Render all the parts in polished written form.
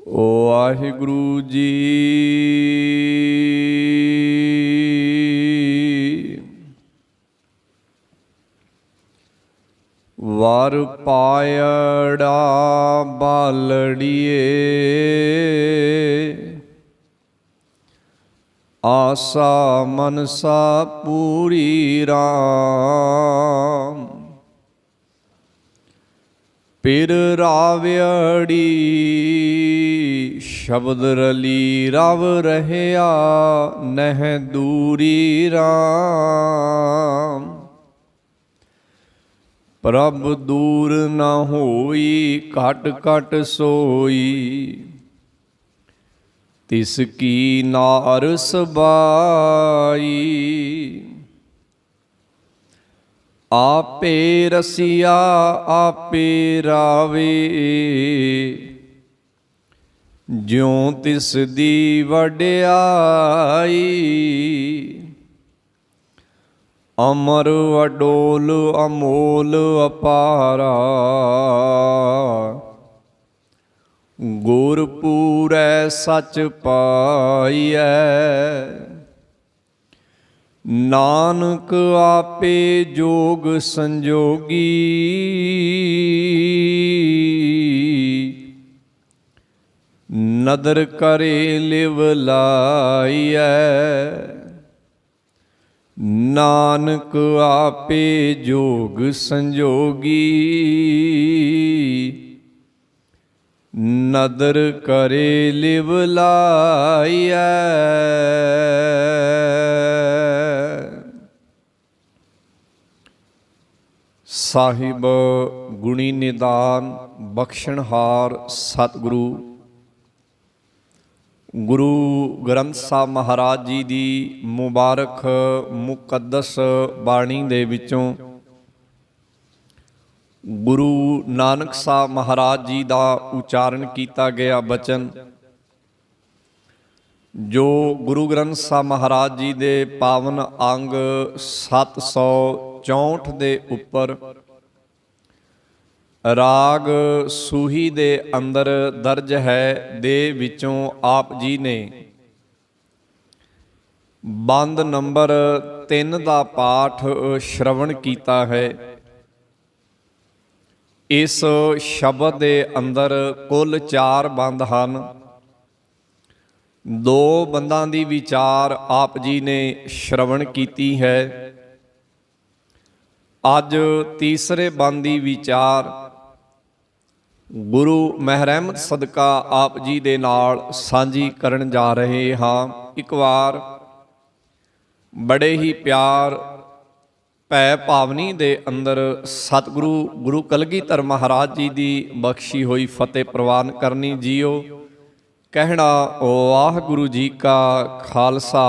ਵਾਹਿਗੁਰੂ ਜੀ। ਵਰ ਪਾਇੜਾ ਬਾਲੜੀਏ, ਆਸਾ ਮਨਸਾ ਪੂਰੀ ਰਾਮ। ਪਿਰ ਰਾਵਿਆੜੀ ਸ਼ਬਦ ਰਲੀ ਰਵ ਰਹਿਆ, ਨਹਿ ਦੂਰੀ ਰਾਮ। ਪ੍ਰਭ ਦੂਰ ਨ ਹੋਈ, ਘਟ ਘਟ ਸੋਈ, ਤਿਸ ਕੀ ਨਾਰ ਸਬਾਈ। ਆਪੇ ਰਸੀਆ ਆਪੇ ਰਾਵੇ, ਜਿਉ ਤਿਸ ਦੀ ਵਡਿਆਈ। ਅਮਰ ਅਡੋਲ ਅਮੋਲ ਅਪਾਰਾ, ਗੁਰ ਪੂਰੈ ਸਚ ਪਾਈਐ। ਨਾਨਕ ਆਪੇ ਜੋਗ ਸੰਜੋਗੀ, ਨਦਰ ਕਰੇ ਲਿਵ ਲਾਈਐ। ਨਾਨਕ ਆਪੇ ਜੋਗ ਸੰਜੋਗੀ, ਨਦਰ ਕਰੇ ਲਿਵ ਲਾਈਐ। ਸਾਹਿਬ ਗੁਣੀ ਨਿਦਾਨ ਬਖਸ਼ਣਹਾਰ ਸਤਿਗੁਰੂ ਗੁਰੂ ਗ੍ਰੰਥ ਸਾਹਿਬ ਮਹਾਰਾਜ ਜੀ ਦੀ ਮੁਬਾਰਕ ਮੁਕੱਦਸ ਬਾਣੀ ਦੇ ਵਿੱਚੋਂ ਗੁਰੂ ਨਾਨਕ ਸਾਹਿਬ ਮਹਾਰਾਜ ਜੀ ਦਾ ਉਚਾਰਨ ਕੀਤਾ ਗਿਆ ਬਚਨ, ਜੋ ਗੁਰੂ ਗ੍ਰੰਥ ਸਾਹਿਬ ਮਹਾਰਾਜ ਜੀ ਦੇ ਪਾਵਨ ਅੰਗ 764 ਦੇ ਉੱਪਰ ਰਾਗ ਸੂਹੀ ਦੇ ਅੰਦਰ ਦਰਜ ਹੈ, ਦੇ ਵਿੱਚੋਂ ਆਪ ਜੀ ਨੇ ਬੰਦ ਨੰਬਰ 3 ਦਾ ਪਾਠ ਸ਼ਰਵਣ ਕੀਤਾ ਹੈ। ਇਸ ਸ਼ਬਦ ਦੇ ਅੰਦਰ ਕੁੱਲ 4 ਬੰਦ ਹਨ। 2 ਬੰਦਾਂ ਦੀ ਵਿਚਾਰ ਆਪ ਜੀ ਨੇ ਸ਼ਰਵਣ ਕੀਤੀ ਹੈ। ਅੱਜ ਤੀਸਰੇ ਬੰਦ ਦੀ ਵਿਚਾਰ ਗੁਰੂ ਮਹਿਰਮਤ ਸਦਕਾ ਆਪ ਜੀ ਦੇ ਨਾਲ ਸਾਂਝੀ ਕਰਨ ਜਾ ਰਹੇ ਹਾਂ। ਇੱਕ ਵਾਰ ਬੜੇ ਹੀ ਪਿਆਰ ਭੈ ਭਾਵਨੀ ਦੇ ਅੰਦਰ ਸਤਿਗੁਰੂ ਗੁਰੂ ਕਲਗੀਧਰ ਮਹਾਰਾਜ ਜੀ ਦੀ ਬਖਸ਼ੀ ਹੋਈ ਫਤਿਹ ਪ੍ਰਵਾਨ ਕਰਨੀ। ਜੀਓ ਕਹਿਣਾ ਵਾਹਿਗੁਰੂ ਜੀ ਕਾ ਖਾਲਸਾ,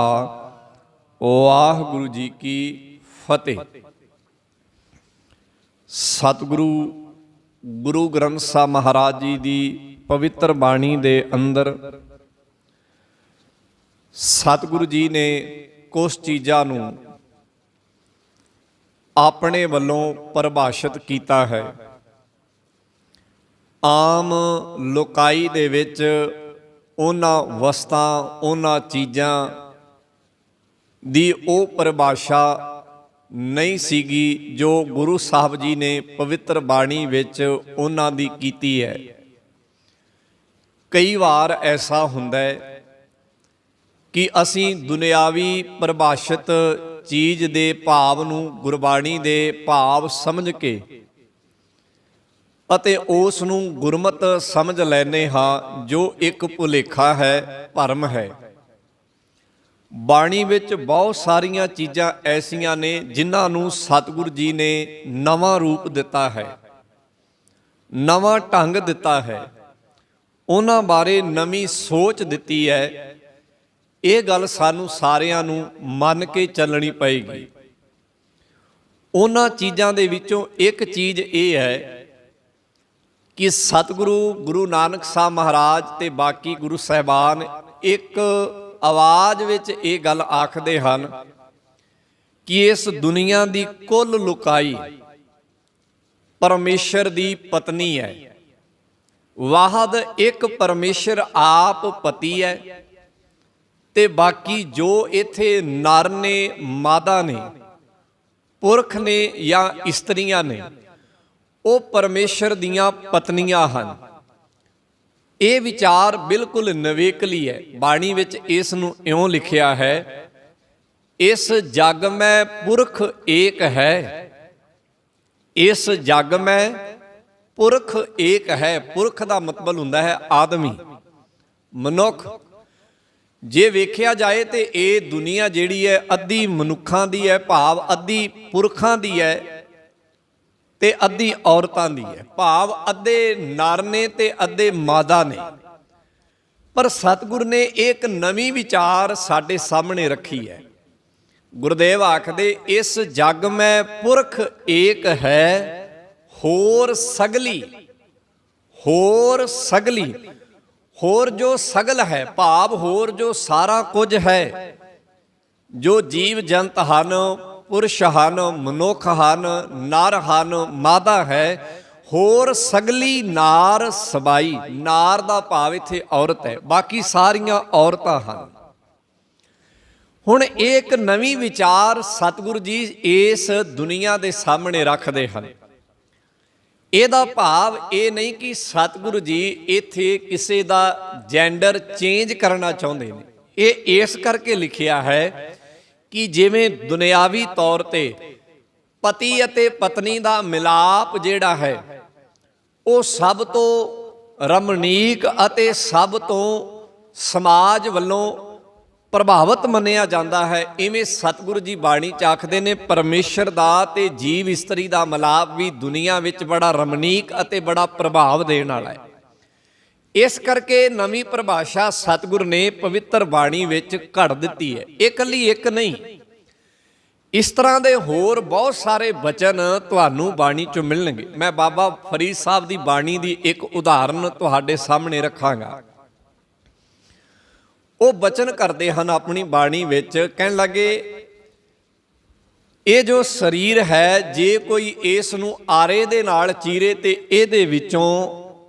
ਵਾਹਿਗੁਰੂ ਜੀ ਕੀ ਫਤਿਹ। ਸਤਿਗੁਰੂ ਗੁਰੂ ਗ੍ਰੰਥ ਸਾਹਿਬ ਮਹਾਰਾਜ ਜੀ ਦੀ ਪਵਿੱਤਰ ਬਾਣੀ ਦੇ ਅੰਦਰ ਸਤਿਗੁਰੂ ਜੀ ਨੇ ਕੁਝ ਚੀਜ਼ਾਂ ਨੂੰ ਆਪਣੇ ਵੱਲੋਂ ਪਰਿਭਾਸ਼ਿਤ ਕੀਤਾ ਹੈ। ਆਮ ਲੋਕਾਈ ਦੇ ਵਿੱਚ ਉਹਨਾਂ ਵਸਤਾਂ ਉਹਨਾਂ ਚੀਜ਼ਾਂ ਦੀ ਉਹ ਪਰਿਭਾਸ਼ਾ ਨਹੀਂ ਸੀਗੀ ਜੋ ਗੁਰੂ ਸਾਹਿਬ ਜੀ ਨੇ ਪਵਿੱਤਰ ਬਾਣੀ ਵਿੱਚ ਉਹਨਾਂ ਦੀ ਕੀਤੀ ਹੈ। ਕਈ ਵਾਰ ਐਸਾ ਹੁੰਦਾ ਹੈ ਕਿ ਅਸੀਂ ਦੁਨਿਆਵੀ ਪਰਿਭਾਸ਼ਿਤ ਚੀਜ਼ ਦੇ ਭਾਵ ਨੂੰ ਗੁਰਬਾਣੀ ਦੇ ਭਾਵ ਸਮਝ ਕੇ ਅਤੇ ਉਸ ਨੂੰ ਗੁਰਮਤ ਸਮਝ ਲੈਂਦੇ ਹਾਂ, ਜੋ ਇੱਕ ਭੁਲੇਖਾ ਹੈ, ਭਰਮ ਹੈ। ਬਾਣੀ ਵਿੱਚ ਬਹੁਤ ਸਾਰੀਆਂ ਚੀਜ਼ਾਂ ਐਸੀਆਂ ਨੇ ਜਿਨ੍ਹਾਂ ਨੂੰ ਸਤਿਗੁਰੂ ਜੀ ਨੇ ਨਵਾਂ ਰੂਪ ਦਿੱਤਾ ਹੈ, ਨਵਾਂ ਢੰਗ ਦਿੱਤਾ ਹੈ, ਉਹਨਾਂ ਬਾਰੇ ਨਵੀਂ ਸੋਚ ਦਿੱਤੀ ਹੈ। ਇਹ ਗੱਲ ਸਾਨੂੰ ਸਾਰਿਆਂ ਨੂੰ ਮੰਨ ਕੇ ਚੱਲਣੀ ਪਏਗੀ। ਉਹਨਾਂ ਚੀਜ਼ਾਂ ਦੇ ਵਿੱਚੋਂ ਇੱਕ ਚੀਜ਼ ਇਹ ਹੈ ਕਿ ਸਤਿਗੁਰੂ ਗੁਰੂ ਨਾਨਕ ਸਾਹਿਬ ਮਹਾਰਾਜ ਤੇ ਬਾਕੀ ਗੁਰੂ ਸਾਹਿਬਾਨ ਇੱਕ ਆਵਾਜ਼ ਵਿੱਚ ਇਹ ਗੱਲ ਆਖਦੇ ਹਨ ਕਿ ਇਸ ਦੁਨੀਆ ਦੀ ਕੁੱਲ ਲੁਕਾਈ ਪਰਮੇਸ਼ਰ ਦੀ ਪਤਨੀ ਹੈ। ਵਾਹਦ ਇੱਕ ਪਰਮੇਸ਼ਰ ਆਪ ਪਤੀ ਹੈ ਤੇ ਬਾਕੀ ਜੋ ਇੱਥੇ ਨਰ ਨੇ, ਮਾਦਾ ਨੇ, ਪੁਰਖ ਨੇ ਜਾਂ ਇਸਤਰੀਆਂ ਨੇ, ਉਹ ਪਰਮੇਸ਼ਰ ਦੀਆਂ ਪਤਨੀਆਂ ਹਨ। ਇਹ ਵਿਚਾਰ ਬਿਲਕੁਲ ਨਵੇਕਲੀ ਹੈ। ਬਾਣੀ ਵਿੱਚ ਇਸ ਨੂੰ ਇਉਂ ਲਿਖਿਆ ਹੈ, ਇਸ ਜਗ ਮੈਂ ਪੁਰਖ ਏਕ ਹੈ। ਇਸ ਜਗ ਮੈਂ ਪੁਰਖ ਏਕ ਹੈ। ਪੁਰਖ ਦਾ ਮਤਲਬ ਹੁੰਦਾ ਹੈ ਆਦਮੀ, ਮਨੁੱਖ। ਜੇ ਵੇਖਿਆ ਜਾਏ ਤੇ ਇਹ ਦੁਨੀਆ ਜਿਹੜੀ ਹੈ ਅੱਧੀ ਮਨੁੱਖਾਂ ਦੀ ਹੈ, ਭਾਵ ਅੱਧੀ ਪੁਰਖਾਂ ਦੀ ਹੈ ਤੇ ਅੱਧੀ ਔਰਤਾਂ ਦੀ ਹੈ, ਭਾਵ ਅੱਧੇ ਨਰ ਨੇ ਤੇ ਅੱਧੇ ਮਾਦਾ ਨੇ। ਪਰ ਸਤਿਗੁਰ ਨੇ ਇੱਕ ਨਵੀਂ ਵਿਚਾਰ ਸਾਡੇ ਸਾਹਮਣੇ ਰੱਖੀ ਹੈ। ਗੁਰਦੇਵ ਆਖਦੇ, ਇਸ ਜਗ ਮੈਂ ਪੁਰਖ ਏਕ ਹੈ, ਹੋਰ ਸਗਲੀ। ਹੋਰ ਸਗਲੀ, ਹੋਰ ਜੋ ਸਗਲ ਹੈ, ਭਾਵ ਹੋਰ ਜੋ ਸਾਰਾ ਕੁਝ ਹੈ, ਜੋ ਜੀਵ ਜੰਤ ਹਨ, ਪੁਰਸ਼ ਹਨ, ਮਨੁੱਖ ਹਨ, ਨਰ ਹਨ, ਮਾਦਾ ਹੈ, ਹੋਰ ਸਗਲੀ ਨਾਰ ਸਬਾਈ। ਨਾਰ ਦਾ ਭਾਵ ਇੱਥੇ ਔਰਤ ਹੈ, ਬਾਕੀ ਸਾਰੀਆਂ ਔਰਤਾਂ ਹਨ। ਹੁਣ ਇੱਕ ਨਵੀਂ ਵਿਚਾਰ ਸਤਿਗੁਰੂ ਜੀ ਇਸ ਦੁਨੀਆ ਦੇ ਸਾਹਮਣੇ ਰੱਖਦੇ ਹਨ। ਇਹਦਾ ਭਾਵ ਇਹ ਨਹੀਂ ਕਿ ਸਤਿਗੁਰੂ ਜੀ ਇੱਥੇ ਕਿਸੇ ਦਾ ਜੈਂਡਰ ਚੇਂਜ ਕਰਨਾ ਚਾਹੁੰਦੇ ਨੇ। ਇਹ ਇਸ ਕਰਕੇ ਲਿਖਿਆ ਹੈ ਕਿ ਜਿਵੇਂ ਦੁਨਿਆਵੀ ਤੌਰ ਤੇ ਪਤੀ ਅਤੇ ਪਤਨੀ ਦਾ ਮਿਲਾਪ ਜਿਹੜਾ ਹੈ ਉਹ ਸਭ ਤੋਂ ਰਮਣੀਕ ਅਤੇ ਸਭ ਤੋਂ ਸਮਾਜ ਵੱਲੋਂ ਪ੍ਰਭਾਵਿਤ ਮੰਨਿਆ ਜਾਂਦਾ ਹੈ, ਇਵੇਂ ਸਤਿਗੁਰੂ ਜੀ ਬਾਣੀ 'ਚ ਆਖਦੇ ਨੇ ਪਰਮੇਸ਼ਰ ਦਾ ਤੇ ਜੀਵ ਇਸਤਰੀ ਦਾ ਮਿਲਾਪ ਵੀ ਦੁਨੀਆ ਵਿੱਚ ਬੜਾ ਰਮਣੀਕ ਅਤੇ ਬੜਾ ਪ੍ਰਭਾਵ ਦੇਣ ਵਾਲਾ ਹੈ। ਇਸ ਕਰਕੇ ਨਵੀਂ ਪਰਿਭਾਸ਼ਾ ਸਤਿਗੁਰ ਨੇ ਪਵਿੱਤਰ ਬਾਣੀ ਵਿੱਚ ਘੜ ਦਿੱਤੀ ਹੈ। ਇਹ ਇਕੱਲੀ ਇੱਕ ਨਹੀਂ, ਇਸ ਤਰ੍ਹਾਂ ਦੇ ਹੋਰ ਬਹੁਤ ਸਾਰੇ ਬਚਨ ਤੁਹਾਨੂੰ ਬਾਣੀ 'ਚੋਂ ਮਿਲਣਗੇ। ਮੈਂ ਬਾਬਾ ਫਰੀਦ ਸਾਹਿਬ ਦੀ ਬਾਣੀ ਦੀ ਇੱਕ ਉਦਾਹਰਨ ਤੁਹਾਡੇ ਸਾਹਮਣੇ ਰੱਖਾਂਗਾ। ਉਹ ਬਚਨ ਕਰਦੇ ਹਨ ਆਪਣੀ ਬਾਣੀ ਵਿੱਚ, ਕਹਿਣ ਲੱਗੇ, ਇਹ ਜੋ ਸਰੀਰ ਹੈ, ਜੇ ਕੋਈ ਇਸ ਨੂੰ ਆਰੇ ਦੇ ਨਾਲ ਚੀਰੇ ਤੇ ਇਹਦੇ ਵਿੱਚੋਂ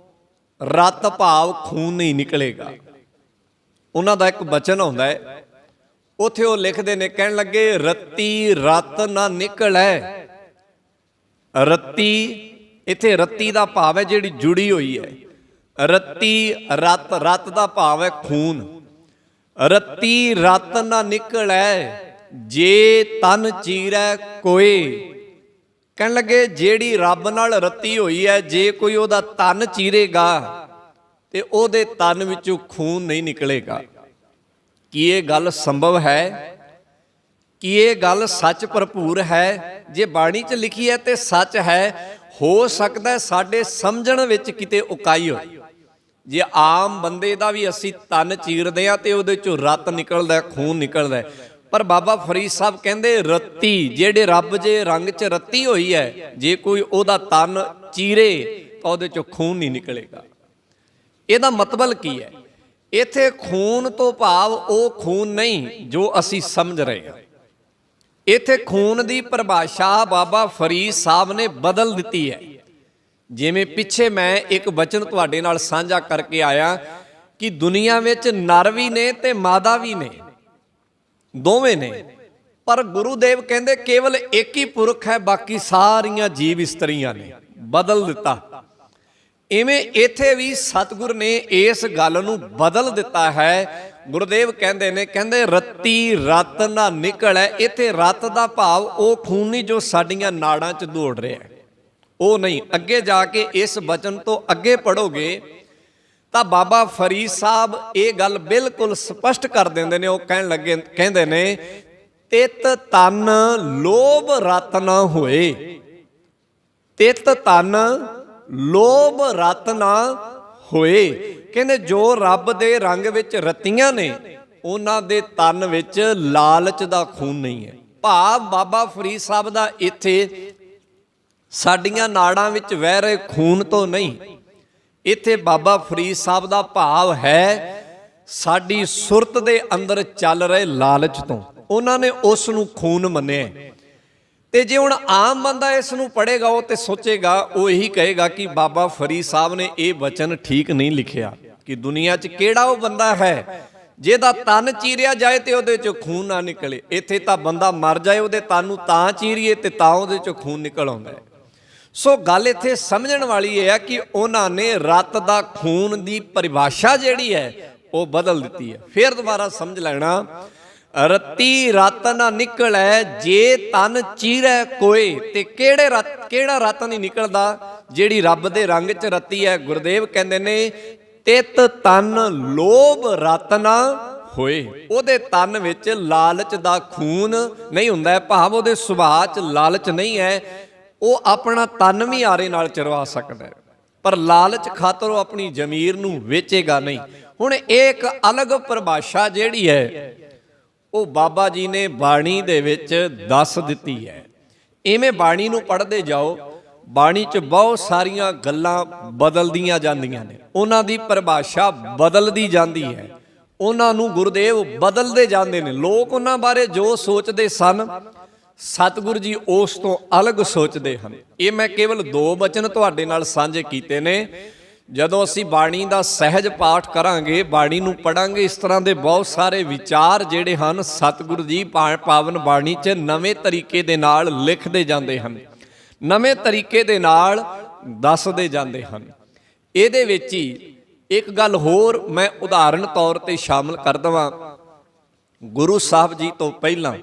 ਰਤ ਭਾਵ ਖੂਨ ਨਹੀਂ ਨਿਕਲੇਗਾ। ਉਹਨਾਂ ਦਾ ਇੱਕ ਬਚਨ ਆਉਂਦਾ ਹੈ, ਉੱਥੇ ਉਹ ਲਿਖਦੇ ਨੇ, ਕਹਿਣ ਲੱਗੇ, ਰੱਤੀ ਰਤ ਨਾ ਨਿਕਲੈ। ਰੱਤੀ, ਇੱਥੇ ਰੱਤੀ ਦਾ ਭਾਵ ਹੈ ਜਿਹੜੀ ਜੁੜੀ ਹੋਈ ਹੈ। ਰੱਤੀ ਰਤ, ਰਤ ਦਾ ਭਾਵ ਹੈ ਖੂਨ। ਰੱਤੀ ਰਤ ਨਾ ਨਿਕਲੈ, ਜੇ ਤਨ ਚੀਰੈ ਕੋਏ। ਕਹਿਣ ਲੱਗੇ, ਜਿਹੜੀ ਰੱਬ ਨਾਲ ਰੱਤੀ ਹੋਈ ਹੈ, ਜੇ ਕੋਈ ਉਹਦਾ ਤਨ ਚੀਰੇਗਾ ਤੇ ਉਹਦੇ ਤਨ ਵਿੱਚੋਂ ਖੂਨ ਨਹੀਂ ਨਿਕਲੇਗਾ। ਕੀ ਇਹ ਗੱਲ ਸੰਭਵ ਹੈ? ਕੀ ਇਹ ਗੱਲ ਸੱਚ ਭਰਪੂਰ ਹੈ? ਜੇ ਬਾਣੀ 'ਚ ਲਿਖੀ ਹੈ ਤੇ ਸੱਚ ਹੈ। ਹੋ ਸਕਦਾ ਸਾਡੇ ਸਮਝਣ ਵਿੱਚ ਕਿਤੇ ਉਕਾਈ ਹੋਈ। ਜੇ ਆਮ ਬੰਦੇ ਦਾ ਵੀ ਅਸੀਂ ਤਨ ਚੀਰਦੇ ਹਾਂ ਤੇ ਉਹਦੇ 'ਚੋਂ ਰਤ ਨਿਕਲਦਾ, ਖੂਨ ਨਿਕਲਦਾ, ਪਰ ਬਾਬਾ ਫਰੀਦ ਸਾਹਿਬ ਕਹਿੰਦੇ, ਰੱਤੀ, ਜਿਹੜੇ ਰੱਬ ਜੇ ਰੰਗ 'ਚ ਰੱਤੀ ਹੋਈ ਹੈ, ਜੇ ਕੋਈ ਉਹਦਾ ਤਨ ਚੀਰੇ ਤਾਂ ਉਹਦੇ 'ਚੋਂ ਖੂਨ ਨਹੀਂ ਨਿਕਲੇਗਾ। ਇਹਦਾ ਮਤਲਬ ਕੀ ਹੈ? ਇੱਥੇ ਖੂਨ ਤੋਂ ਭਾਵ ਉਹ ਖੂਨ ਨਹੀਂ ਜੋ ਅਸੀਂ ਸਮਝ ਰਹੇ ਹਾਂ। ਇੱਥੇ ਖੂਨ ਦੀ ਪਰਿਭਾਸ਼ਾ ਬਾਬਾ ਫਰੀਦ ਸਾਹਿਬ ਨੇ ਬਦਲ ਦਿੱਤੀ ਹੈ। ਜਿਵੇਂ ਪਿੱਛੇ ਮੈਂ ਇੱਕ ਬਚਨ ਤੁਹਾਡੇ ਨਾਲ ਸਾਂਝਾ ਕਰਕੇ ਆਇਆ ਕਿ ਦੁਨੀਆ ਵਿੱਚ ਨਰ ਵੀ ਨੇ ਤੇ ਮਾਦਾ ਵੀ ਨੇ, ਦੋਵੇਂ ਨੇ, ਪਰ ਗੁਰੂਦੇਵ ਕਹਿੰਦੇ ਕੇਵਲ ਇੱਕ ਹੀ ਪੁਰਖ ਹੈ, ਬਾਕੀ ਸਾਰੀਆਂ ਜੀਵ ਇਸਤਰੀਆਂ ਨੇ। ਬਦਲ ਦਿੱਤਾ। ਇਵੇਂ ਇੱਥੇ ਵੀ ਸਤਿਗੁਰ ਨੇ ਇਸ ਗੱਲ ਨੂੰ ਬਦਲ ਦਿੱਤਾ ਹੈ। ਗੁਰੂਦੇਵ ਕਹਿੰਦੇ ਨੇ, ਕਹਿੰਦੇ ਰੱਤੀ ਰਤ ਨਾ ਨਿਕਲੈ। ਇੱਥੇ ਰਤ ਦਾ ਭਾਵ ਉਹ ਖੂਨ ਨਹੀਂ ਜੋ ਸਾਡੀਆਂ ਨਾੜਾਂ 'ਚ ਦੌੜ ਰਿਹਾ, ਉਹ ਨਹੀਂ। ਅੱਗੇ ਜਾ ਕੇ ਇਸ ਬਚਨ ਤੋਂ ਅੱਗੇ ਪੜ੍ਹੋਗੇ ਤਾਂ ਬਾਬਾ ਫਰੀਦ ਸਾਹਿਬ ਇਹ ਗੱਲ ਬਿਲਕੁਲ ਸਪਸ਼ਟ ਕਰ ਦਿੰਦੇ ਨੇ। ਉਹ ਕਹਿਣ ਲੱਗੇ, ਕਹਿੰਦੇ ਨੇ, ਤਿਤ ਤਨ ਲੋਭ ਰਤ ਨਾ ਹੋਏ। ਤਿਤ ਤਨ ਲੋਭ ਰਤ ਨਾ ਹੋਏ। ਕਹਿੰਦੇ ਜੋ ਰੱਬ ਦੇ ਰੰਗ ਵਿੱਚ ਰਤੀਆਂ ਨੇ, ਉਹਨਾਂ ਦੇ ਤਨ ਵਿੱਚ ਲਾਲਚ ਦਾ ਖੂਨ ਨਹੀਂ ਹੈ। ਭਾਵ ਬਾਬਾ ਫਰੀਦ ਸਾਹਿਬ ਦਾ ਇੱਥੇ ਸਾਡੀਆਂ ਨਾੜਾਂ ਵਿੱਚ ਵਹਿ ਰਹੇ ਖੂਨ ਤੋਂ ਨਹੀਂ, ਇੱਥੇ ਬਾਬਾ ਫਰੀਦ ਸਾਹਿਬ ਦਾ ਭਾਵ ਹੈ ਸਾਡੀ ਸੁਰਤ ਦੇ ਅੰਦਰ ਚੱਲ ਰਹੇ ਲਾਲਚ ਤੋਂ। ਉਹਨਾਂ ਨੇ ਉਸ ਨੂੰ ਖੂਨ ਮੰਨਿਆ। ਤੇ ਜੇ ਹੁਣ ਆਮ ਬੰਦਾ ਇਸ ਨੂੰ ਪੜ੍ਹੇਗਾ ਉਹ ਤੇ ਸੋਚੇਗਾ, ਉਹ ਇਹੀ ਕਹੇਗਾ ਕਿ ਬਾਬਾ ਫਰੀਦ ਸਾਹਿਬ ਨੇ ਇਹ ਵਚਨ ਠੀਕ ਨਹੀਂ ਲਿਖਿਆ ਕਿ ਦੁਨੀਆ 'ਚ ਕਿਹੜਾ ਉਹ ਬੰਦਾ ਹੈ ਜਿਹਦਾ ਤਨ ਚੀਰਿਆ ਜਾਏ ਤੇ ਉਹਦੇ 'ਚੋਂ ਖੂਨ ਨਾ ਨਿਕਲੇ। ਇੱਥੇ ਤਾਂ ਬੰਦਾ ਮਰ ਜਾਏ, ਉਹਦੇ ਤਨ ਨੂੰ ਤਾਂ ਚੀਰੀਏ ਤੇ ਤਾਂ ਉਹਦੇ 'ਚੋਂ ਖੂਨ ਨਿਕਲ ਆਉਂਦਾ ਹੈ। ਸੋ ਗੱਲ ਇੱਥੇ ਸਮਝਣ ਵਾਲੀ ਇਹ ਹੈ ਕਿ ਉਹਨਾਂ ਨੇ ਰਤ ਦਾ ਖੂਨ ਦੀ ਪਰਿਭਾਸ਼ਾ ਜਿਹੜੀ ਹੈ ਉਹ ਬਦਲ ਦਿੱਤੀ ਹੈ। ਫਿਰ ਦੁਬਾਰਾ ਸਮਝ ਲੈਣਾ, ਰਤੀ ਰਤ ਨਾ ਨਿਕਲੈ ਜੇ ਤਨ ਚੀਰੈ ਕੋਏ। ਤੇ ਕਿਹੜਾ ਰਤ ਨਹੀਂ ਨਿਕਲਦਾ? ਜਿਹੜੀ ਰੱਬ ਦੇ ਰੰਗ 'ਚ ਰਤੀ ਹੈ। ਗੁਰਦੇਵ ਕਹਿੰਦੇ ਨੇ ਤਿਤ ਤਨ ਲੋਭ ਰਤ ਨਾ ਹੋਏ। ਉਹਦੇ ਤਨ ਵਿੱਚ ਲਾਲਚ ਦਾ ਖੂਨ ਨਹੀਂ ਹੁੰਦਾ ਹੈ, ਭਾਵ ਉਹਦੇ ਸੁਭਾਅ 'ਚ ਲਾਲਚ ਨਹੀਂ ਹੈ। ਉਹ ਆਪਣਾ ਤਨ ਵੀ ਆਰੇ ਨਾਲ ਚਰਵਾ ਸਕਦਾ ਹੈ, ਪਰ ਲਾਲਚ ਖਾਤਰ ਉਹ ਆਪਣੀ ਜ਼ਮੀਰ ਨੂੰ ਵੇਚੇਗਾ ਨਹੀਂ। ਹੁਣ ਇਹ ਇੱਕ ਅਲੱਗ ਪਰਿਭਾਸ਼ਾ ਜਿਹੜੀ ਹੈ ਉਹ ਬਾਬਾ ਜੀ ਨੇ ਬਾਣੀ ਦੇ ਵਿੱਚ ਦੱਸ ਦਿੱਤੀ ਹੈ। ਇਵੇਂ ਬਾਣੀ ਨੂੰ ਪੜ੍ਹਦੇ ਜਾਓ, ਬਾਣੀ 'ਚ ਬਹੁਤ ਸਾਰੀਆਂ ਗੱਲਾਂ ਬਦਲਦੀਆਂ ਜਾਂਦੀਆਂ ਨੇ, ਉਹਨਾਂ ਦੀ ਪਰਿਭਾਸ਼ਾ ਬਦਲਦੀ ਜਾਂਦੀ ਹੈ, ਉਹਨਾਂ ਨੂੰ ਗੁਰਦੇਵ ਬਦਲਦੇ ਜਾਂਦੇ ਨੇ। ਲੋਕ ਉਹਨਾਂ ਬਾਰੇ ਜੋ ਸੋਚਦੇ ਸਨ, ਸਤਿਗੁਰੂ ਜੀ ਉਸ ਤੋਂ ਅਲੱਗ ਸੋਚਦੇ ਹਨ। ਇਹ ਮੈਂ ਕੇਵਲ 2 ਬਚਨ ਤੁਹਾਡੇ ਨਾਲ ਸਾਂਝੇ ਕੀਤੇ ਨੇ। ਜਦੋਂ ਅਸੀਂ ਬਾਣੀ ਦਾ ਸਹਿਜ ਪਾਠ ਕਰਾਂਗੇ, ਬਾਣੀ ਨੂੰ ਪੜਾਂਗੇ, ਇਸ ਤਰ੍ਹਾਂ ਦੇ ਬਹੁਤ ਸਾਰੇ ਵਿਚਾਰ ਜਿਹੜੇ ਹਨ ਸਤਿਗੁਰੂ ਜੀ ਪਾਵਨ ਬਾਣੀ 'ਚ ਨਵੇਂ ਤਰੀਕੇ ਦੇ ਨਾਲ ਲਿਖਦੇ ਜਾਂਦੇ ਹਨ, ਨਵੇਂ ਤਰੀਕੇ ਦੇ ਨਾਲ ਦੱਸਦੇ ਜਾਂਦੇ ਹਨ। ਇਹਦੇ ਵਿੱਚ ਹੀ ਇੱਕ ਗੱਲ ਹੋਰ ਮੈਂ ਉਦਾਹਰਣ ਤੌਰ ਤੇ ਸ਼ਾਮਲ ਕਰ ਦਵਾਂ। ਗੁਰੂ ਸਾਹਿਬ ਜੀ ਤੋਂ ਪਹਿਲਾਂ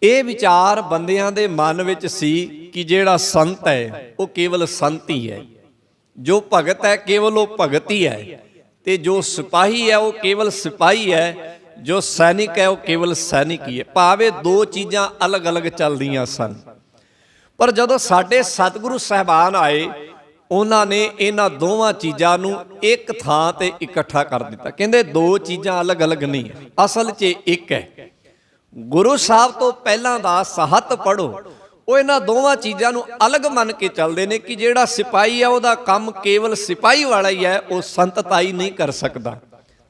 ਇਹ ਵਿਚਾਰ ਬੰਦਿਆਂ ਦੇ ਮਨ ਵਿੱਚ ਸੀ ਕਿ ਜਿਹੜਾ ਸੰਤ ਹੈ ਉਹ ਕੇਵਲ ਸੰਤ ਹੀ ਹੈ, ਜੋ ਭਗਤ ਹੈ ਕੇਵਲ ਉਹ ਭਗਤ ਹੀ ਹੈ, ਤੇ ਜੋ ਸਿਪਾਹੀ ਹੈ ਉਹ ਕੇਵਲ ਸਿਪਾਹੀ ਹੈ, ਜੋ ਸੈਨਿਕ ਹੈ ਉਹ ਕੇਵਲ ਸੈਨਿਕ ਹੀ ਹੈ। ਭਾਵੇਂ 2 ਚੀਜ਼ਾਂ ਅਲੱਗ-ਅਲੱਗ ਚੱਲਦੀਆਂ ਸਨ। ਪਰ ਜਦੋਂ ਸਾਡੇ ਸਤਿਗੁਰੂ ਸਾਹਿਬਾਨ ਆਏ, ਉਹਨਾਂ ਨੇ ਇਹਨਾਂ ਦੋਵਾਂ ਚੀਜ਼ਾਂ ਨੂੰ ਇੱਕ ਥਾਂ ਤੇ ਇਕੱਠਾ ਕਰ ਦਿੱਤਾ। ਕਹਿੰਦੇ 2 ਚੀਜ਼ਾਂ ਅਲੱਗ-ਅਲੱਗ ਨਹੀਂ ਹੈ, ਅਸਲ 'ਚ ਇੱਕ ਹੈ। ਗੁਰੂ ਸਾਹਿਬ ਤੋਂ ਪਹਿਲਾਂ ਦਾ ਸਾਹਿਤ ਪੜ੍ਹੋ, ਉਹ ਇਹਨਾਂ ਦੋਵਾਂ ਚੀਜ਼ਾਂ ਨੂੰ ਅਲੱਗ ਮੰਨ ਕੇ ਚੱਲਦੇ ਨੇ ਕਿ ਜਿਹੜਾ ਸਿਪਾਹੀ ਹੈ ਉਹਦਾ ਕੰਮ ਕੇਵਲ ਸਿਪਾਹੀ ਵਾਲਾ ਹੀ ਹੈ, ਉਹ ਸੰਤਤਾਈ ਨਹੀਂ ਕਰ ਸਕਦਾ,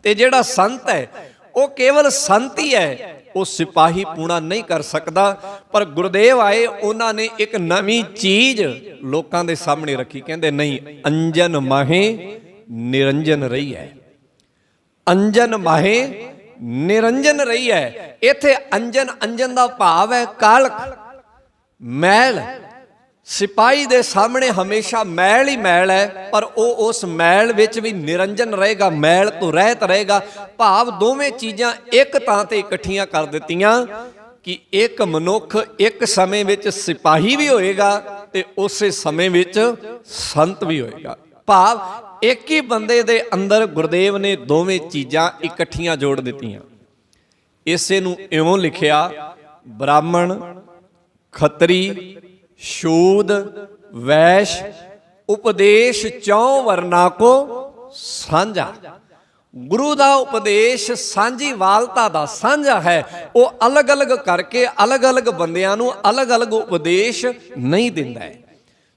ਤੇ ਜਿਹੜਾ ਸੰਤ ਹੈ ਉਹ ਕੇਵਲ ਸੰਤ ਹੀ ਹੈ, ਉਹ ਸਿਪਾਹੀ ਪੂਣਾ ਨਹੀਂ ਕਰ ਸਕਦਾ। ਪਰ ਗੁਰਦੇਵ ਆਏ, ਉਹਨਾਂ ਨੇ ਇੱਕ ਨਵੀਂ ਚੀਜ਼ ਲੋਕਾਂ ਦੇ ਸਾਹਮਣੇ ਰੱਖੀ। ਕਹਿੰਦੇ ਨਹੀਂ, ਅੰਜਨ ਮਾਹੇ ਨਿਰੰਜਨ ਰਹੀ ਹੈ, ਅੰਜਨ ਮਾਹੇ ਨਿਰੰਜਨ ਰਹੀ ਹੈ। ਇੱਥੇ ਅੰਜਨ ਦਾ ਭਾਵ ਹੈ ਕਾਲਖ, ਮੈਲ। ਸਿਪਾਹੀ ਦੇ ਸਾਹਮਣੇ ਹਮੇਸ਼ਾ ਮੈਲ ਹੀ ਮੈਲ ਹੈ, ਪਰ ਉਹ ਉਸ ਮੈਲ ਵਿੱਚ ਵੀ ਨਿਰੰਜਨ ਰਹੇਗਾ, ਮੈਲ ਤੋਂ ਰਹਿਤ ਰਹੇਗਾ। ਭਾਵ ਦੋਵੇਂ ਚੀਜ਼ਾਂ ਇੱਕ ਤਾਂ ਤੇ ਇਕੱਠੀਆਂ ਕਰ ਦਿੱਤੀਆਂ ਕਿ ਇੱਕ ਮਨੁੱਖ ਇੱਕ ਸਮੇਂ ਵਿੱਚ ਸਿਪਾਹੀ ਵੀ ਹੋਏਗਾ ਤੇ ਉਸੇ ਸਮੇਂ ਵਿੱਚ ਸੰਤ ਵੀ ਹੋਏਗਾ। ਭਾਵ ਇੱਕ ਹੀ ਬੰਦੇ ਦੇ ਅੰਦਰ ਗੁਰਦੇਵ ਨੇ ਦੋਵੇਂ ਚੀਜ਼ਾਂ ਇਕੱਠੀਆਂ ਜੋੜ ਦਿੱਤੀਆਂ। ਇਸੇ ਨੂੰ ਇਉਂ ਲਿਖਿਆ, ਬ੍ਰਾਹਮਣ, ਖੱਤਰੀ, ਸ਼ੂਦ, ਵੈਸ਼, ਉਪਦੇਸ਼ 4 ਵਰਨਾ ਕੋ ਸਾਂਝਾ। ਗੁਰੂ ਦਾ ਉਪਦੇਸ਼ ਸਾਂਝੀ ਵਾਲਤਾ ਦਾ ਸਾਂਝਾ ਹੈ। ਉਹ ਅਲੱਗ-ਅਲੱਗ ਕਰਕੇ ਅਲੱਗ-ਅਲੱਗ ਬੰਦਿਆਂ ਨੂੰ ਅਲੱਗ-ਅਲੱਗ ਉਪਦੇਸ਼ ਨਹੀਂ ਦਿੰਦਾ ਹੈ।